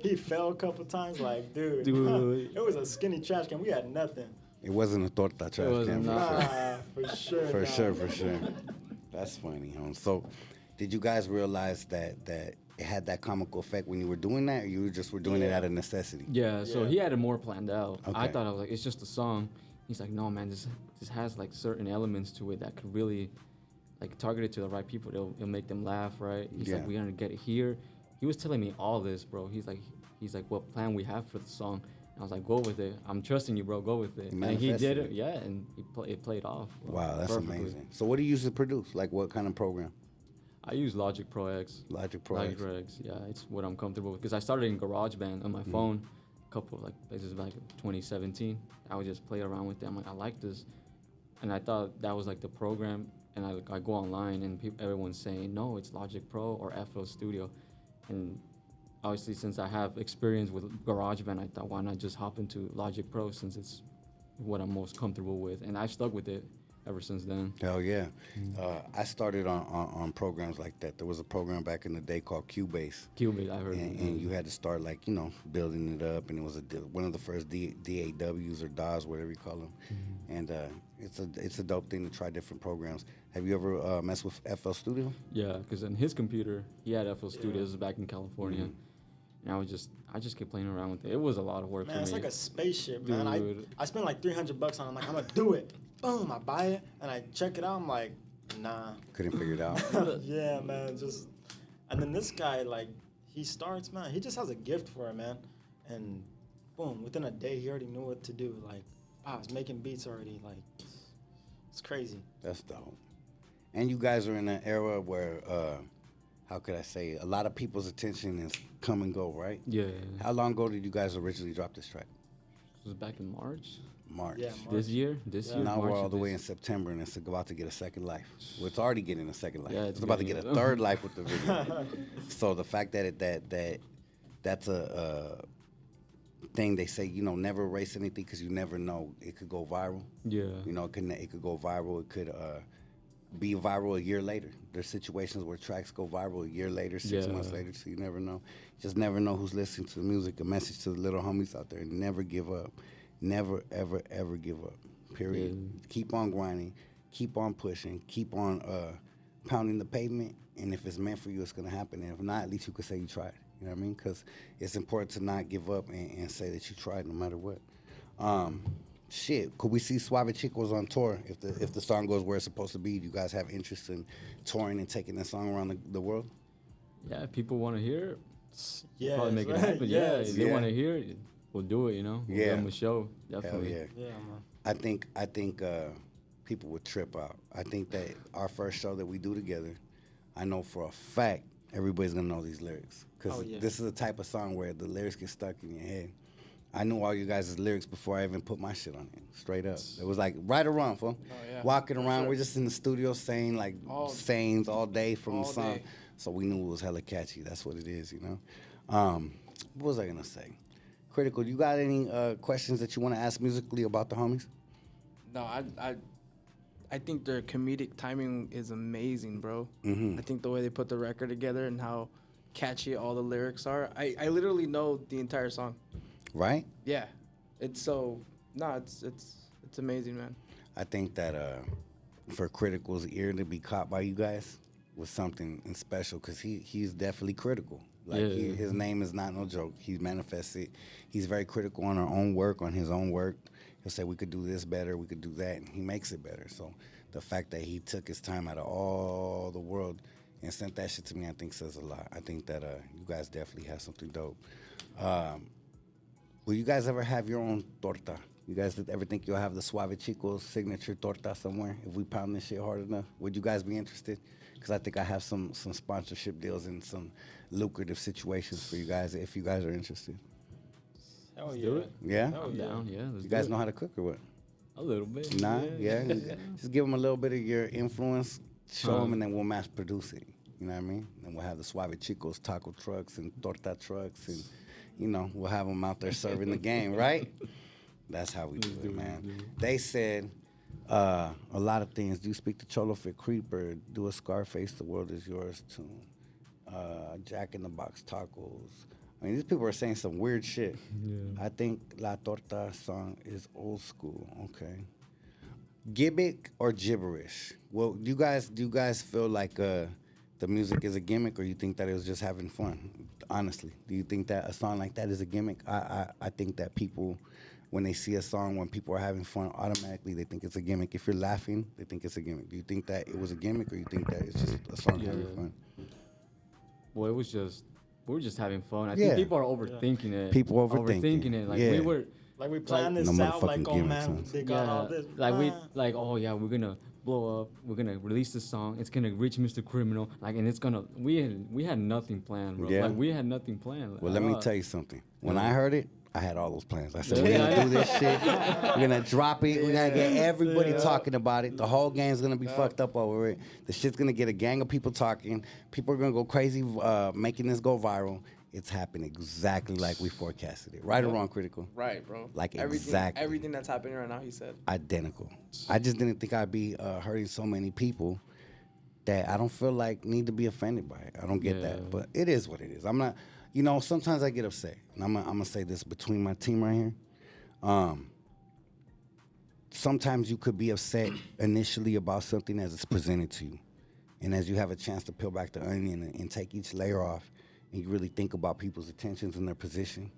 he fell a couple times. Like, dude. It was a skinny trash can. We had nothing. It wasn't a torta trash can. For sure. For sure. That's funny, huh? So, did you guys realize that it had that comical effect when you were doing that, or you were doing it out of necessity? Yeah, so he had it more planned out. Okay. I thought I was like, it's just a song. He's like, no, man, this has like certain elements to it that could really like target it to the right people. It'll make them laugh, right? He's like, we're gonna get it here. He was telling me all this, bro. He's like, what plan we have for the song? And I was like, go with it. I'm trusting you, bro. Go with it. And he did it, yeah, and it played off. Bro, wow, that's perfectly. amazing. So, what do you use to produce? Like, what kind of program? I use Logic Pro X. Logic Pro X. Yeah, it's what I'm comfortable with. Because I started in GarageBand on my phone, a couple like places back in 2017. I would just play around with it. I'm like, I like this, and I thought that was like the program. And I go online and everyone's saying no, it's Logic Pro or FL Studio, and obviously since I have experience with GarageBand, I thought why not just hop into Logic Pro since it's what I'm most comfortable with, and I've stuck with it ever since then. Hell yeah. I started on programs like that. There was a program back in the day called Cubase. Cubase, I heard. And you had to start like, building it up, and it was one of the first DAWs or DAWs, whatever you call them. And it's a dope thing to try different programs. Have you ever messed with FL Studio? Yeah, because in his computer, he had FL Studios back in California. And I just kept playing around with it. It was a lot of work for me. Man, it's like a spaceship, Dude. man. I spent like $300 on it. I'm like, I'm gonna do it. Boom, I buy it, and I check it out. I'm like, nah. Couldn't figure it out. Yeah, man, and then this guy, like, he starts, man, he just has a gift for it, man. And boom, within a day, he already knew what to do. Like, wow, he's making beats already. Like, it's crazy. That's dope. And you guys are in an era where, how could I say, a lot of people's attention is come and go, right? Yeah. How long ago did you guys originally drop this track? It was back in March. March. Yeah, March. This year? Now March we're all the way in September, and it's about to get a second life. Well, it's already getting a second life. Yeah, it's about to get a third life with the video. So the fact that that's a thing they say, never erase anything because you never know. It could go viral. Yeah. It could go viral. It could be viral a year later. There's situations where tracks go viral a year later, 6 months later, so you never know. Just never know who's listening to the music. A message to the little homies out there: never give up. Never, ever, ever give up. Period. Yeah. Keep on grinding. Keep on pushing. Keep on pounding the pavement. And if it's meant for you, it's going to happen. And if not, at least you could say you tried. You know what I mean? Because it's important to not give up and say that you tried no matter what. Could we see Suave Chicos on tour if the song goes where it's supposed to be? Do you guys have interest in touring and taking the song around the world? Yeah, if people want to hear it, yeah, probably make it happen. Yeah, if they want to hear it, we'll do it, We'll give them a show, definitely. Hell yeah. Yeah, man. I think people would trip out. I think that our first show that we do together, I know for a fact everybody's gonna know these lyrics. Because this is the type of song where the lyrics get stuck in your head. I knew all you guys' lyrics before I even put my shit on it, straight up. It was like right or wrong, fool. Walking around, we're just in the studio saying like sayings all day from the song. So we knew it was hella catchy. That's what it is, What was I gonna say? Critical, you got any questions that you want to ask musically about the homies? No, I think their comedic timing is amazing, bro. I think the way they put the record together and how catchy all the lyrics are. I literally know the entire song. Right? Yeah. It's amazing, man. I think that for Critical's ear to be caught by you guys was something special because he's definitely critical. Like his name is not no joke. He's manifested. He's very critical on our own work, on his own work. He'll say we could do this better, we could do that, and he makes it better. So the fact that he took his time out of all the world and sent that shit to me, I think says a lot. I think that you guys definitely have something dope. Will you guys ever have your own torta? You guys ever think you'll have the Suave Chicos signature torta somewhere if we pound this shit hard enough? Would you guys be interested? Because I think I have some sponsorship deals and some lucrative situations for you guys if you guys are interested. Hell Let's yeah. do it. Yeah? I'm down, yeah. Let's You guys do know it. how to cook or what? A little bit. Nah, yeah. Just give them a little bit of your influence, show them, and then we'll mass produce it. You know what I mean? And we'll have the Suave Chicos taco trucks and torta trucks, and we'll have them out there serving the game, right? That's how we do it, man. They said a lot of things. Do you speak to Cholo Fit Creeper? Do a Scarface, the world is yours too. Jack in the Box tacos. I mean, these people are saying some weird shit. Yeah. I think La Torta song is old school. Okay. Gimmick or gibberish? Well, do you guys feel like the music is a gimmick, or you think that it was just having fun? Honestly, do you think that a song like that is a gimmick? I think that people, when they see a song when people are having fun, automatically they think it's a gimmick. If you're laughing, they think it's a gimmick. Do you think that it was a gimmick, or you think that it's just a song having fun? Well, we were just having fun. I Yeah. think people are overthinking it. People overthinking. it. Like Yeah. we were. Like we planned this No out, like, motherfucking oh gimmicks, man, son. they got all this. We're gonna blow up. We're gonna release the song. It's gonna reach MrCriminal. And it's gonna. We had nothing planned, bro. Yeah. Like we had nothing planned. Well, let me tell you something. When I heard it, I had all those plans. I said, Yeah. we're going to do this shit. We're going to drop it. We're going to get everybody talking about it. The whole game's going to be fucked up over it. The shit's going to get a gang of people talking. People are going to go crazy making this go viral. It's happened exactly like we forecasted it. Right or wrong, Critical? Right, bro. Like everything, everything that's happening right now, he said. Identical. I just didn't think I'd be hurting so many people that I don't feel like need to be offended by it. I don't get that. But it is what it is. I'm not... sometimes I get upset, and I'm gonna say this between my team right here. Sometimes you could be upset initially about something as it's presented to you, and as you have a chance to peel back the onion and take each layer off, and you really think about people's intentions and their position,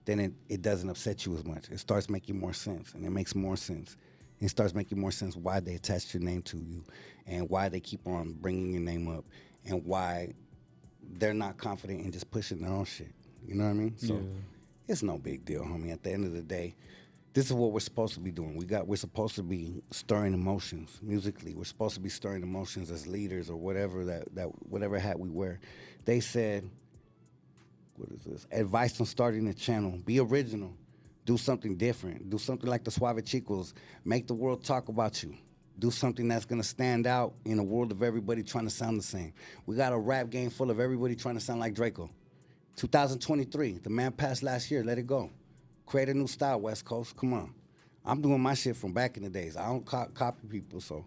then it doesn't upset you as much. It starts making more sense, and it makes more sense. It starts making more sense why they attached your name to you, and why they keep on bringing your name up, and why they're not confident in just pushing their own shit. You know what I mean? So it's no big deal, homie. At the end of the day, this is what we're supposed to be doing. We're supposed to be stirring emotions musically. We're supposed to be stirring emotions as leaders or whatever whatever hat we wear. They said, what is this? Advice on starting a channel. Be original. Do something different. Do something like the Suave Chicos. Make the world talk about you. Do something that's going to stand out in a world of everybody trying to sound the same. We got a rap game full of everybody trying to sound like Draco. 2023, the man passed last year, let it go. Create a new style, West Coast, come on. I'm doing my shit from back in the days. I don't copy people, so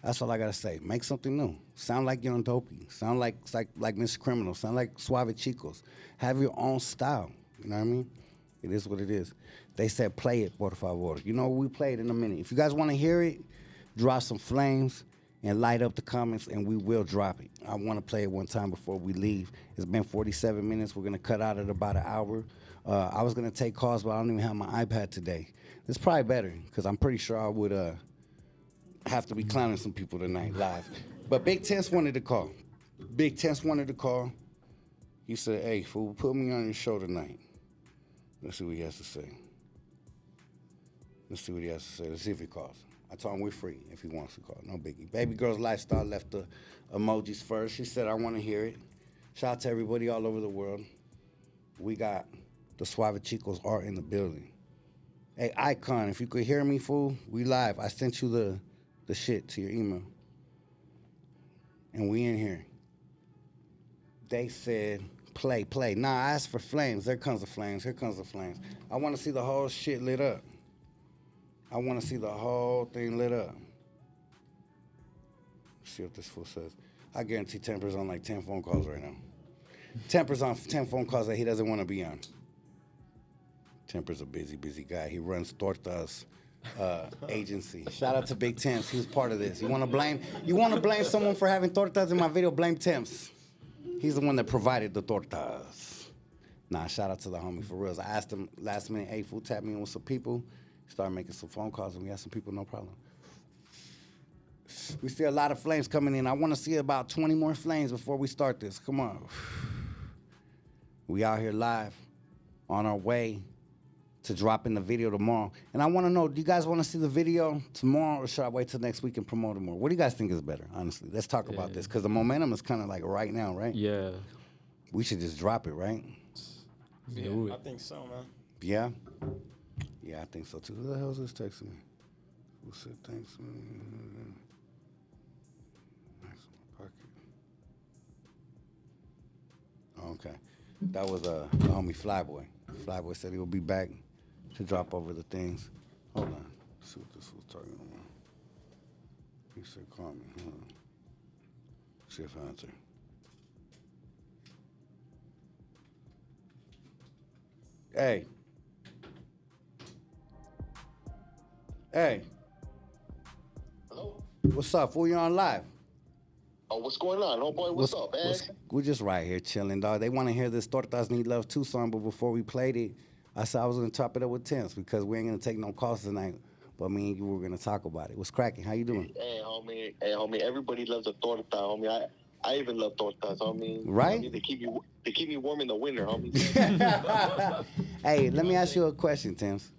that's all I got to say. Make something new. Sound like Young Dopey. Sound like MrCriminal. Sound like Suave Chicos. Have your own style, you know what I mean? It is what it is. They said play it, por favor. We play it in a minute. If you guys want to hear it, drop some flames and light up the comments, and we will drop it. I want to play it one time before we leave. It's been 47 minutes. We're going to cut out at about an hour. I was going to take calls, but I don't even have my iPad today. It's probably better, because I'm pretty sure I would have to be clowning some people tonight live. But Big Tense wanted to call. Big Tense wanted to call. He said, hey, fool, put me on your show tonight. Let's see what he has to say. Let's see what he has to say. Let's see if he calls. I told him we're free if he wants to call. No biggie. Baby Girl's Lifestyle left the emojis first. She said, I want to hear it. Shout out to everybody all over the world. We got the Suave Chicos art in the building. Hey, Icon, if you could hear me, fool, we live. I sent you the shit to your email. And we in here. They said, play. Nah, I asked for flames. There comes the flames. Here comes the flames. I want to see the whole shit lit up. I want to see the whole thing lit up. Let's see what this fool says. I guarantee Temper's on like 10 phone calls right now. Temper's on 10 phone calls that he doesn't want to be on. Temper's a busy guy. He runs Tortas agency. Shout out to Big Temps. He was part of this. You want to blame someone for having Tortas in my video? Blame Temps. He's the one that provided the Tortas. Nah, shout out to the homie for reals. I asked him last minute, hey, fool, tap me in with some people. Started making some phone calls, and we had some people, no problem. We see a lot of flames coming in. I want to see about 20 more flames before we start this. Come on. We out here live on our way to dropping the video tomorrow. And I want to know, do you guys want to see the video tomorrow, or should I wait till next week and promote it more? What do you guys think is better, honestly? Let's talk about this, because the momentum is kind of like right now, right? Yeah. We should just drop it, right? Yeah, I think so, man. Yeah? Yeah, I think so, too. Who the hell is this texting me? Who said thanks? Okay. That was the homie Flyboy. Flyboy said he will be back to drop over the things. Hold on. Let's see what this was talking about. He said, call me. Hold on. See if I answer. Hey. Hey. Hello? What's up? Fool, you on live? Oh, what's going on? Oh, boy, what's up, man? We're just right here chilling, dog. They want to hear this Tortas Need Love 2 song, but before we played it, I said I was going to chop it up with Temps because we ain't going to take no calls tonight. But me and you were going to talk about it. What's cracking? How you doing? Hey, homie. Everybody loves a torta, homie. I even love tortas, homie. Right? Homie, they keep me warm in the winter, homie. Hey, let me ask you a question, Temps.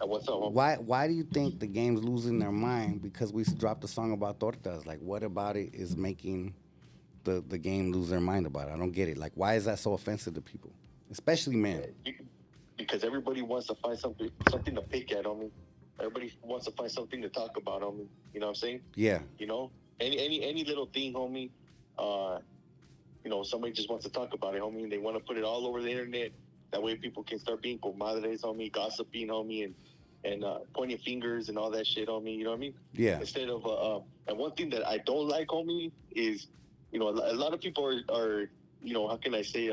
What's up, homie? Why do you think the game's losing their mind because we dropped a song about tortas? Like, what about it is making the game lose their mind about it? I don't get it. Like, why is that so offensive to people, especially men? Because everybody wants to find something to pick at, homie. Everybody wants to find something to talk about, homie. You know what I'm saying? Yeah. You know, any little thing, homie. You know, somebody just wants to talk about it, homie. And they want to put it all over the internet. That way, people can start being comadres, homie, gossiping, homie, and pointing fingers and all that shit, homie. You know what I mean? Yeah. Instead of and one thing that I don't like, homie, is, you know, a lot of people are you know, how can I say,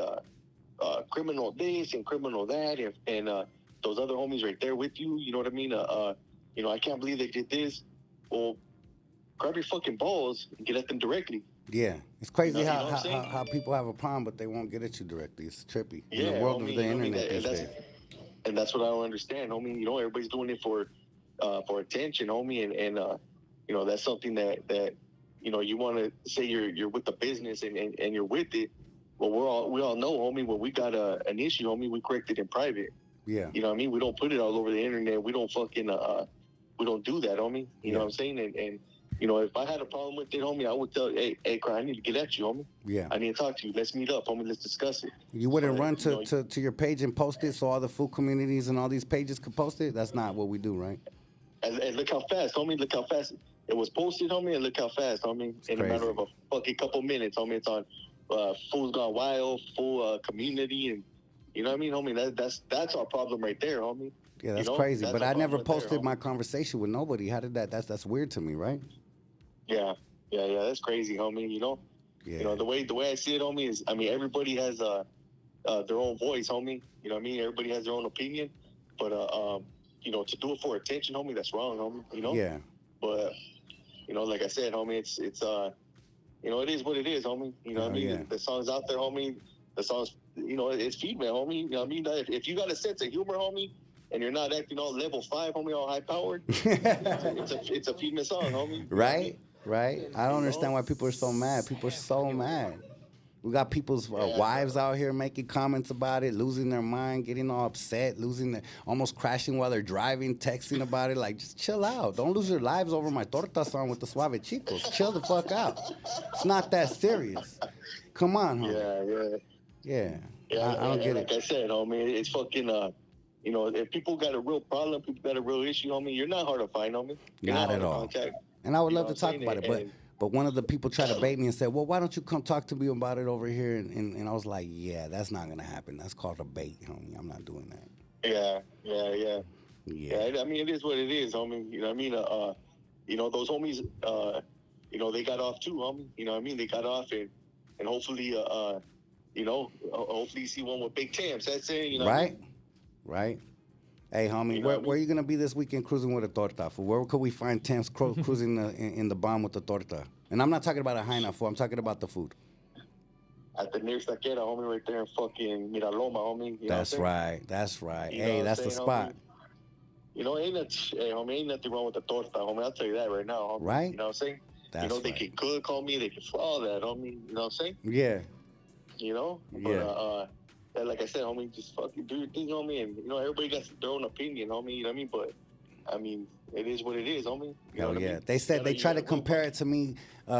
criminal this and criminal that, and those other homies right there with you. You know what I mean? You know, I can't believe they did this. Well, grab your fucking balls and get at them directly. Yeah, it's crazy You know what I'm how people have a problem, but they won't get at you directly. It's trippy. Yeah, in the world homie, of the you know what I mean? internet these days. And that's what I don't understand, homie. You know, everybody's doing it for attention, homie, and you know, that's something that you know, you want to say you're with the business and you're with it. Well, we all know, homie, when we got an issue, homie, we correct it in private. Yeah. You know what I mean? We don't put it all over the internet. We don't fucking we don't do that, homie. You know what I'm saying? And you know, if I had a problem with it, homie, I would tell, hey, Cry, I need to get at you, homie. Yeah. I need to talk to you. Let's meet up, homie. Let's discuss it. You wouldn't run you know, to your page and post it so all the food communities and all these pages could post it? That's not what we do, right? And look how fast, homie. Look how fast it was posted, homie, and look how fast, homie. In a matter of a fucking couple minutes, homie. It's on Fool's Gone Wild, full community, and you know what I mean, homie? That's our problem right there, homie. Yeah, that's you know? crazy. That's But our I never problem right posted there, my conversation with nobody. How did that? That's weird to me, right? Yeah, that's crazy, homie. You know, you know the way I see it, homie, is I mean everybody has their own voice, homie. You know what I mean? Everybody has their own opinion, but you know, to do it for attention, homie, that's wrong, homie. You know? Yeah. But you know, like I said, homie, it's you know, it is what it is, homie. You know what I mean? Yeah. The song's out there, homie. The song's, you know, it's female, homie. You know what I mean? If you got a sense of humor, homie, and you're not acting all level 5, homie, all high powered, it's a female song, homie. Right? Right? I don't understand why people are so mad. People are so mad. We got people's wives out here making comments about it, losing their mind, getting all upset, almost crashing while they're driving, texting about it. Like, just chill out. Don't lose your lives over my Torta song with the Suave Chicos. Chill the fuck out. It's not that serious. Come on, homie. Yeah. I don't get it. Like I said, homie, it's fucking, you know, if people got a real problem, people got a real issue, homie, you're not hard to find, homie. You're Not at hard to all. contact. And I would You love know to talk what I'm about saying? it, but one of the people tried to bait me and said, well, why don't you come talk to me about it over here? And I was like, yeah, that's not going to happen. That's called a bait, homie. I'm not doing that. Yeah. I mean, it is what it is, homie. You know what I mean? You know, those homies, you know, they got off too, homie. You know what I mean? They got off and hopefully, you know, hopefully you see one with big Tams. That's it, you know. Right? Right. Hey, homie, You know where are you going to be this weekend cruising with a torta? For where could we find Temps cruising in the bomb with the torta? And I'm not talking about a Jaina food. I'm talking about the food. At the nearest taquera, homie, right there in fucking Miraloma, homie. You know That's what I'm saying? right. That's right. You know Hey, what that's I'm the saying, spot. homie? You know, ain't nothing wrong with the torta, homie. I'll tell you that right now, homie. Right? You know what I'm saying? That's you know, they right. can cook, homie. They can all that, homie. You know what I'm saying? Yeah. You know? Yeah. But, like I said, homie, just fucking do your thing, homie, and everybody got their own opinion, homie. You know what I mean? But I mean, it is what it is, homie. You know Hell what yeah. I mean? They said they try to go compare it to me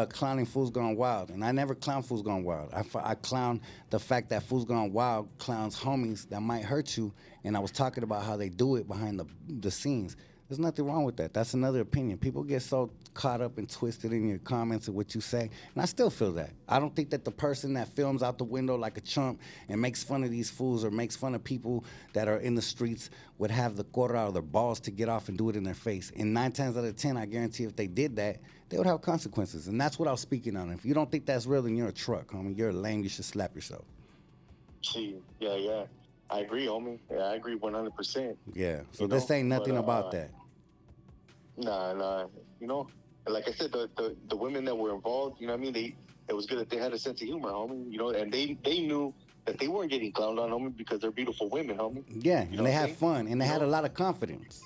clowning Fools Gone Wild. And I never clown Fools Gone Wild. I clown the fact that Fools Gone Wild clowns homies that might hurt you. And I was talking about how they do it behind the scenes. There's nothing wrong with that. That's another opinion. People get so caught up and twisted in your comments and what you say. And I still feel that. I don't think that the person that films out the window like a chump and makes fun of these fools or makes fun of people that are in the streets would have the quarter or their balls to get off and do it in their face. And 9 times out of 10, I guarantee if they did that, they would have consequences. And that's what I was speaking on. If you don't think that's real, then you're a truck, homie. You're a lame. You should slap yourself. See, yeah. I agree, homie. Yeah, I agree 100%. Yeah. So this ain't nothing about that. Nah. Like I said, the women that were involved, you know what I mean? It was good that they had a sense of humor, homie. And they knew that they weren't getting clowned on, homie, because they're beautiful women, homie. Yeah, and they had fun, and they had a lot of confidence.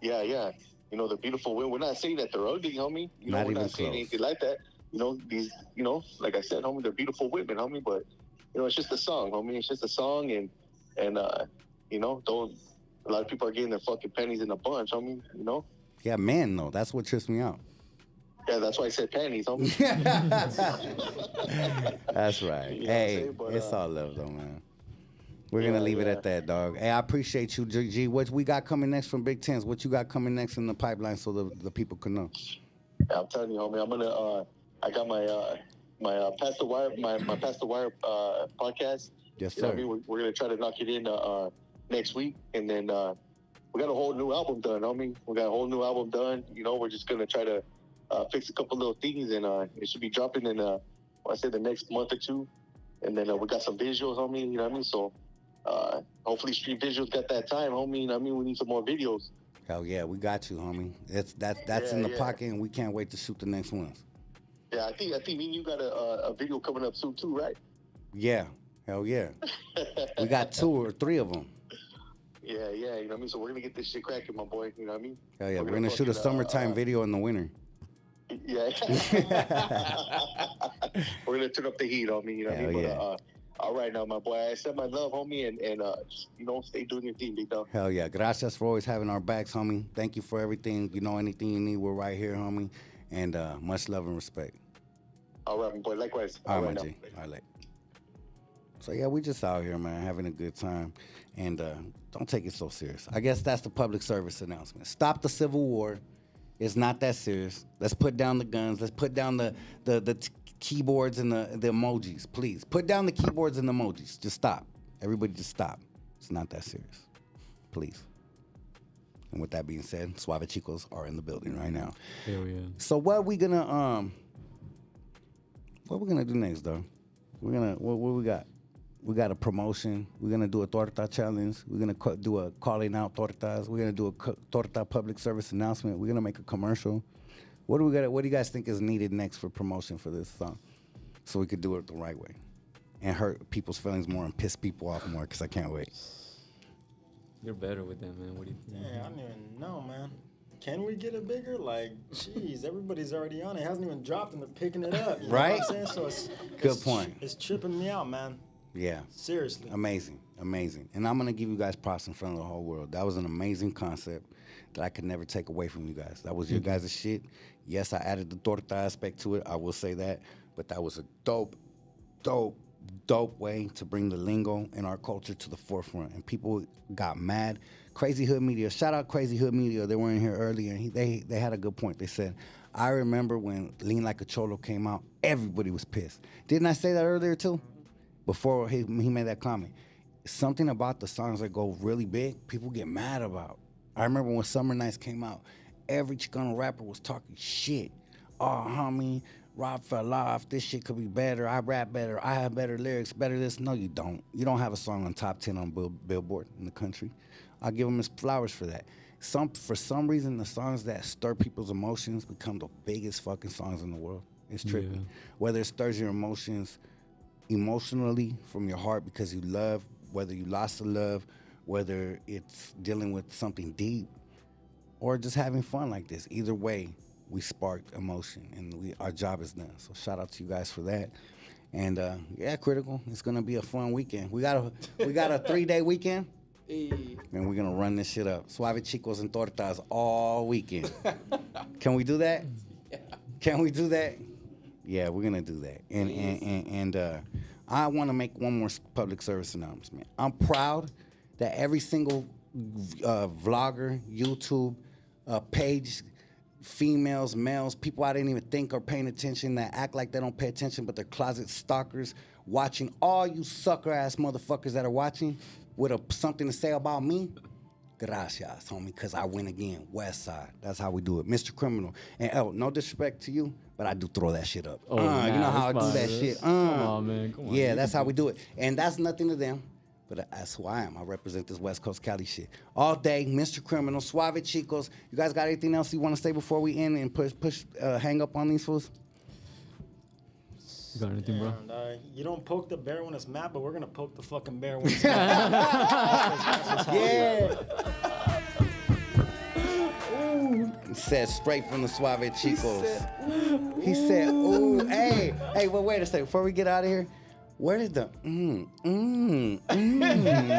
Yeah. They're beautiful women. We're not saying that they're ugly, homie. Not we're even not saying close. anything like that. These, like I said, homie, they're beautiful women, homie. But it's just a song, homie. It's just a song, and don't. A lot of people are getting their fucking pennies in a bunch, homie. Yeah, man, though. That's what trips me out. Yeah, that's why I said panties, homie. That's right. You know Hey, what I'm saying? it's all love, though, man. We're going to leave it at that, dog. Hey, I appreciate you, G. What we got coming next from Big Tens? What you got coming next in the pipeline so the people can know? Yeah, I'm telling you, homie. I'm going to, I got my Pass the Wire, my Pass the Wire podcast. Yes, You know sir. what I mean? We're going to try to knock it in next week. And then we got a whole new album done, homie. We got a whole new album done. We're just going to try to fix a couple little things, and it should be dropping in, I say, the next month or two. And then we got some visuals, homie. You know what I mean? So hopefully Street Visuals got that time, homie. You know what I mean? We need some more videos. Hell yeah, we got you, homie. That's in the pocket, and we can't wait to shoot the next ones. Yeah, I think me and you got a video coming up soon too, right? Yeah, hell yeah. We got 2 or 3 of them. Yeah, you know what I mean? So we're going to get this shit cracking, my boy. You know what I mean? Hell yeah, we're gonna shoot a summertime video in the winter. Yeah. We're going to turn up the heat on me, you know what I mean? Hell But, all right now, my boy. I said my love, homie, and stay doing your thing, big dog. Hell yeah. Gracias for always having our backs, homie. Thank you for everything. Anything you need, we're right here, homie. And much love and respect. All right, my boy. Likewise. All right, my G. All right. So, yeah, we just out here, man, having a good time. And don't take it so serious. I guess that's the public service announcement. Stop the Civil War. It's not that serious. Let's put down the guns. Let's put down the keyboards and the emojis, please. Put down the keyboards and the emojis. Just stop. Everybody just stop. It's not that serious. Please. And with that being said, Suave Chicos are in the building right now. Hell yeah. So what we gonna do next, though? What we got? We got a promotion. We're gonna do a Torta challenge. We're gonna do a calling out Tortas. We're gonna do a Torta public service announcement. We're gonna make a commercial. What do we got? What do you guys think is needed next for promotion for this song, so we could do it the right way, and hurt people's feelings more and piss people off more? Cause I can't wait. You're better with that, man. What do you think? Yeah, I don't even know, man. Can we get it bigger? Like, jeez, everybody's already on it. It hasn't even dropped and they're picking it up. You know Right? what I'm saying? So it's Good point. It's tripping me out, man. Yeah. Seriously. Amazing. And I'm gonna give you guys props in front of the whole world. That was an amazing concept that I could never take away from you guys. That was your guys' shit. Yes, I added the torta aspect to it. I will say that. But that was a dope way to bring the lingo and our culture to the forefront. And people got mad. Crazy Hood Media. Shout out Crazy Hood Media. They were in here earlier, and they had a good point. They said, I remember when Lean Like a Cholo came out, everybody was pissed. Didn't I say that earlier too? Before he made that comment. Something about the songs that go really big, people get mad about. I remember when Summer Nights came out, every Chicano rapper was talking shit. Oh, homie, Rob fell off. This shit could be better. I rap better. I have better lyrics, better this. No, you don't. You don't have a song on top 10 on Billboard in the country. I'll give him his flowers for that. For some reason, the songs that stir people's emotions become the biggest fucking songs in the world. It's trippy. Yeah. Whether it stirs your emotions emotionally from your heart because you love, whether you lost a love, whether it's dealing with something deep, or just having fun like this. Either way, we sparked emotion, and our job is done. So shout out to you guys for that. And yeah, Critical, it's gonna be a fun weekend. We got a 3-day weekend. Hey. And we're gonna run this shit up. Suave Chicos and Tortas all weekend. Can we do that? Yeah. Can we do that? Yeah, we're gonna do that. And I want to make one more public service announcement. I'm proud that every single vlogger, YouTube page, females, males, people I didn't even think are paying attention, that act like they don't pay attention, but they're closet stalkers, watching all you sucker ass motherfuckers that are watching with something to say about me. Gracias, homie, because I win again. West Side. That's how we do it. MrCriminal. And no disrespect to you, but I do throw that shit up. Oh, you know how I do that shit. Come on, man. Come on. Yeah, that's how we do it. And that's nothing to them, but that's who I am. I represent this West Coast Cali shit. All day, MrCriminal, Suave Chicos. You guys got anything else you want to say before we end and hang up on these fools? You got anything, bro? And, you don't poke the bear when it's mad, but we're gonna poke the fucking bear when it's mad. Yeah. He said straight from the Suave Chicos. He said, ooh, hey, well, wait a second. Before we get out of here, where did the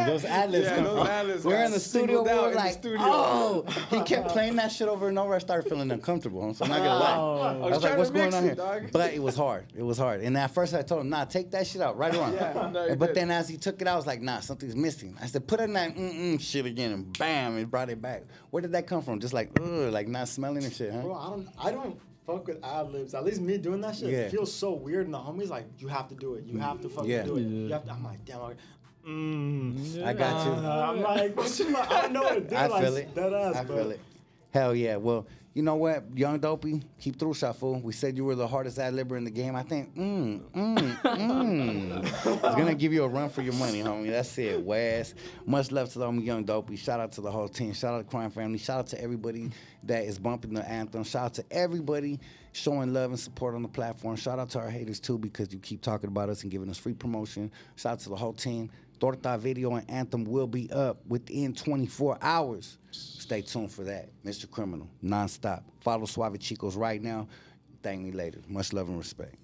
those ad-libs come from? We're in the studio, we're like, oh, he kept playing that shit over and over. I started feeling uncomfortable, so I'm not gonna lie. I was like, what's going on here? Dog. But it was hard. It was hard. And at first I told him, nah, take that shit out, right or wrong. Yeah, no, But then as he took it out, I was like, nah, something's missing. I said, put in that shit again, and bam, it brought it back. Where did that come from? Just like, like not smelling and shit, huh? Bro, I don't fuck with ad-libs. At least me doing that shit, it feels so weird. And the homies like, you have to do it. You have to fucking do it. You have to, I'm like, damn. I got you. I'm like, I don't know what to do. I like, feel it. Dead ass, I feel it. Hell yeah. Well, you know what, Young Dopey, keep through, shot fool. We said you were the hardest ad-libber in the game. I think, It's gonna give you a run for your money, homie. That's it, Wes. Much love to the homie Young Dopey. Shout out to the whole team. Shout out to Crime Family. Shout out to everybody that is bumping the anthem. Shout out to everybody showing love and support on the platform. Shout out to our haters too, because you keep talking about us and giving us free promotion. Shout out to the whole team. Torta video and anthem will be up within 24 hours. Stay tuned for that. MrCriminal, nonstop. Follow Suave Chicos right now. Thank me later. Much love and respect.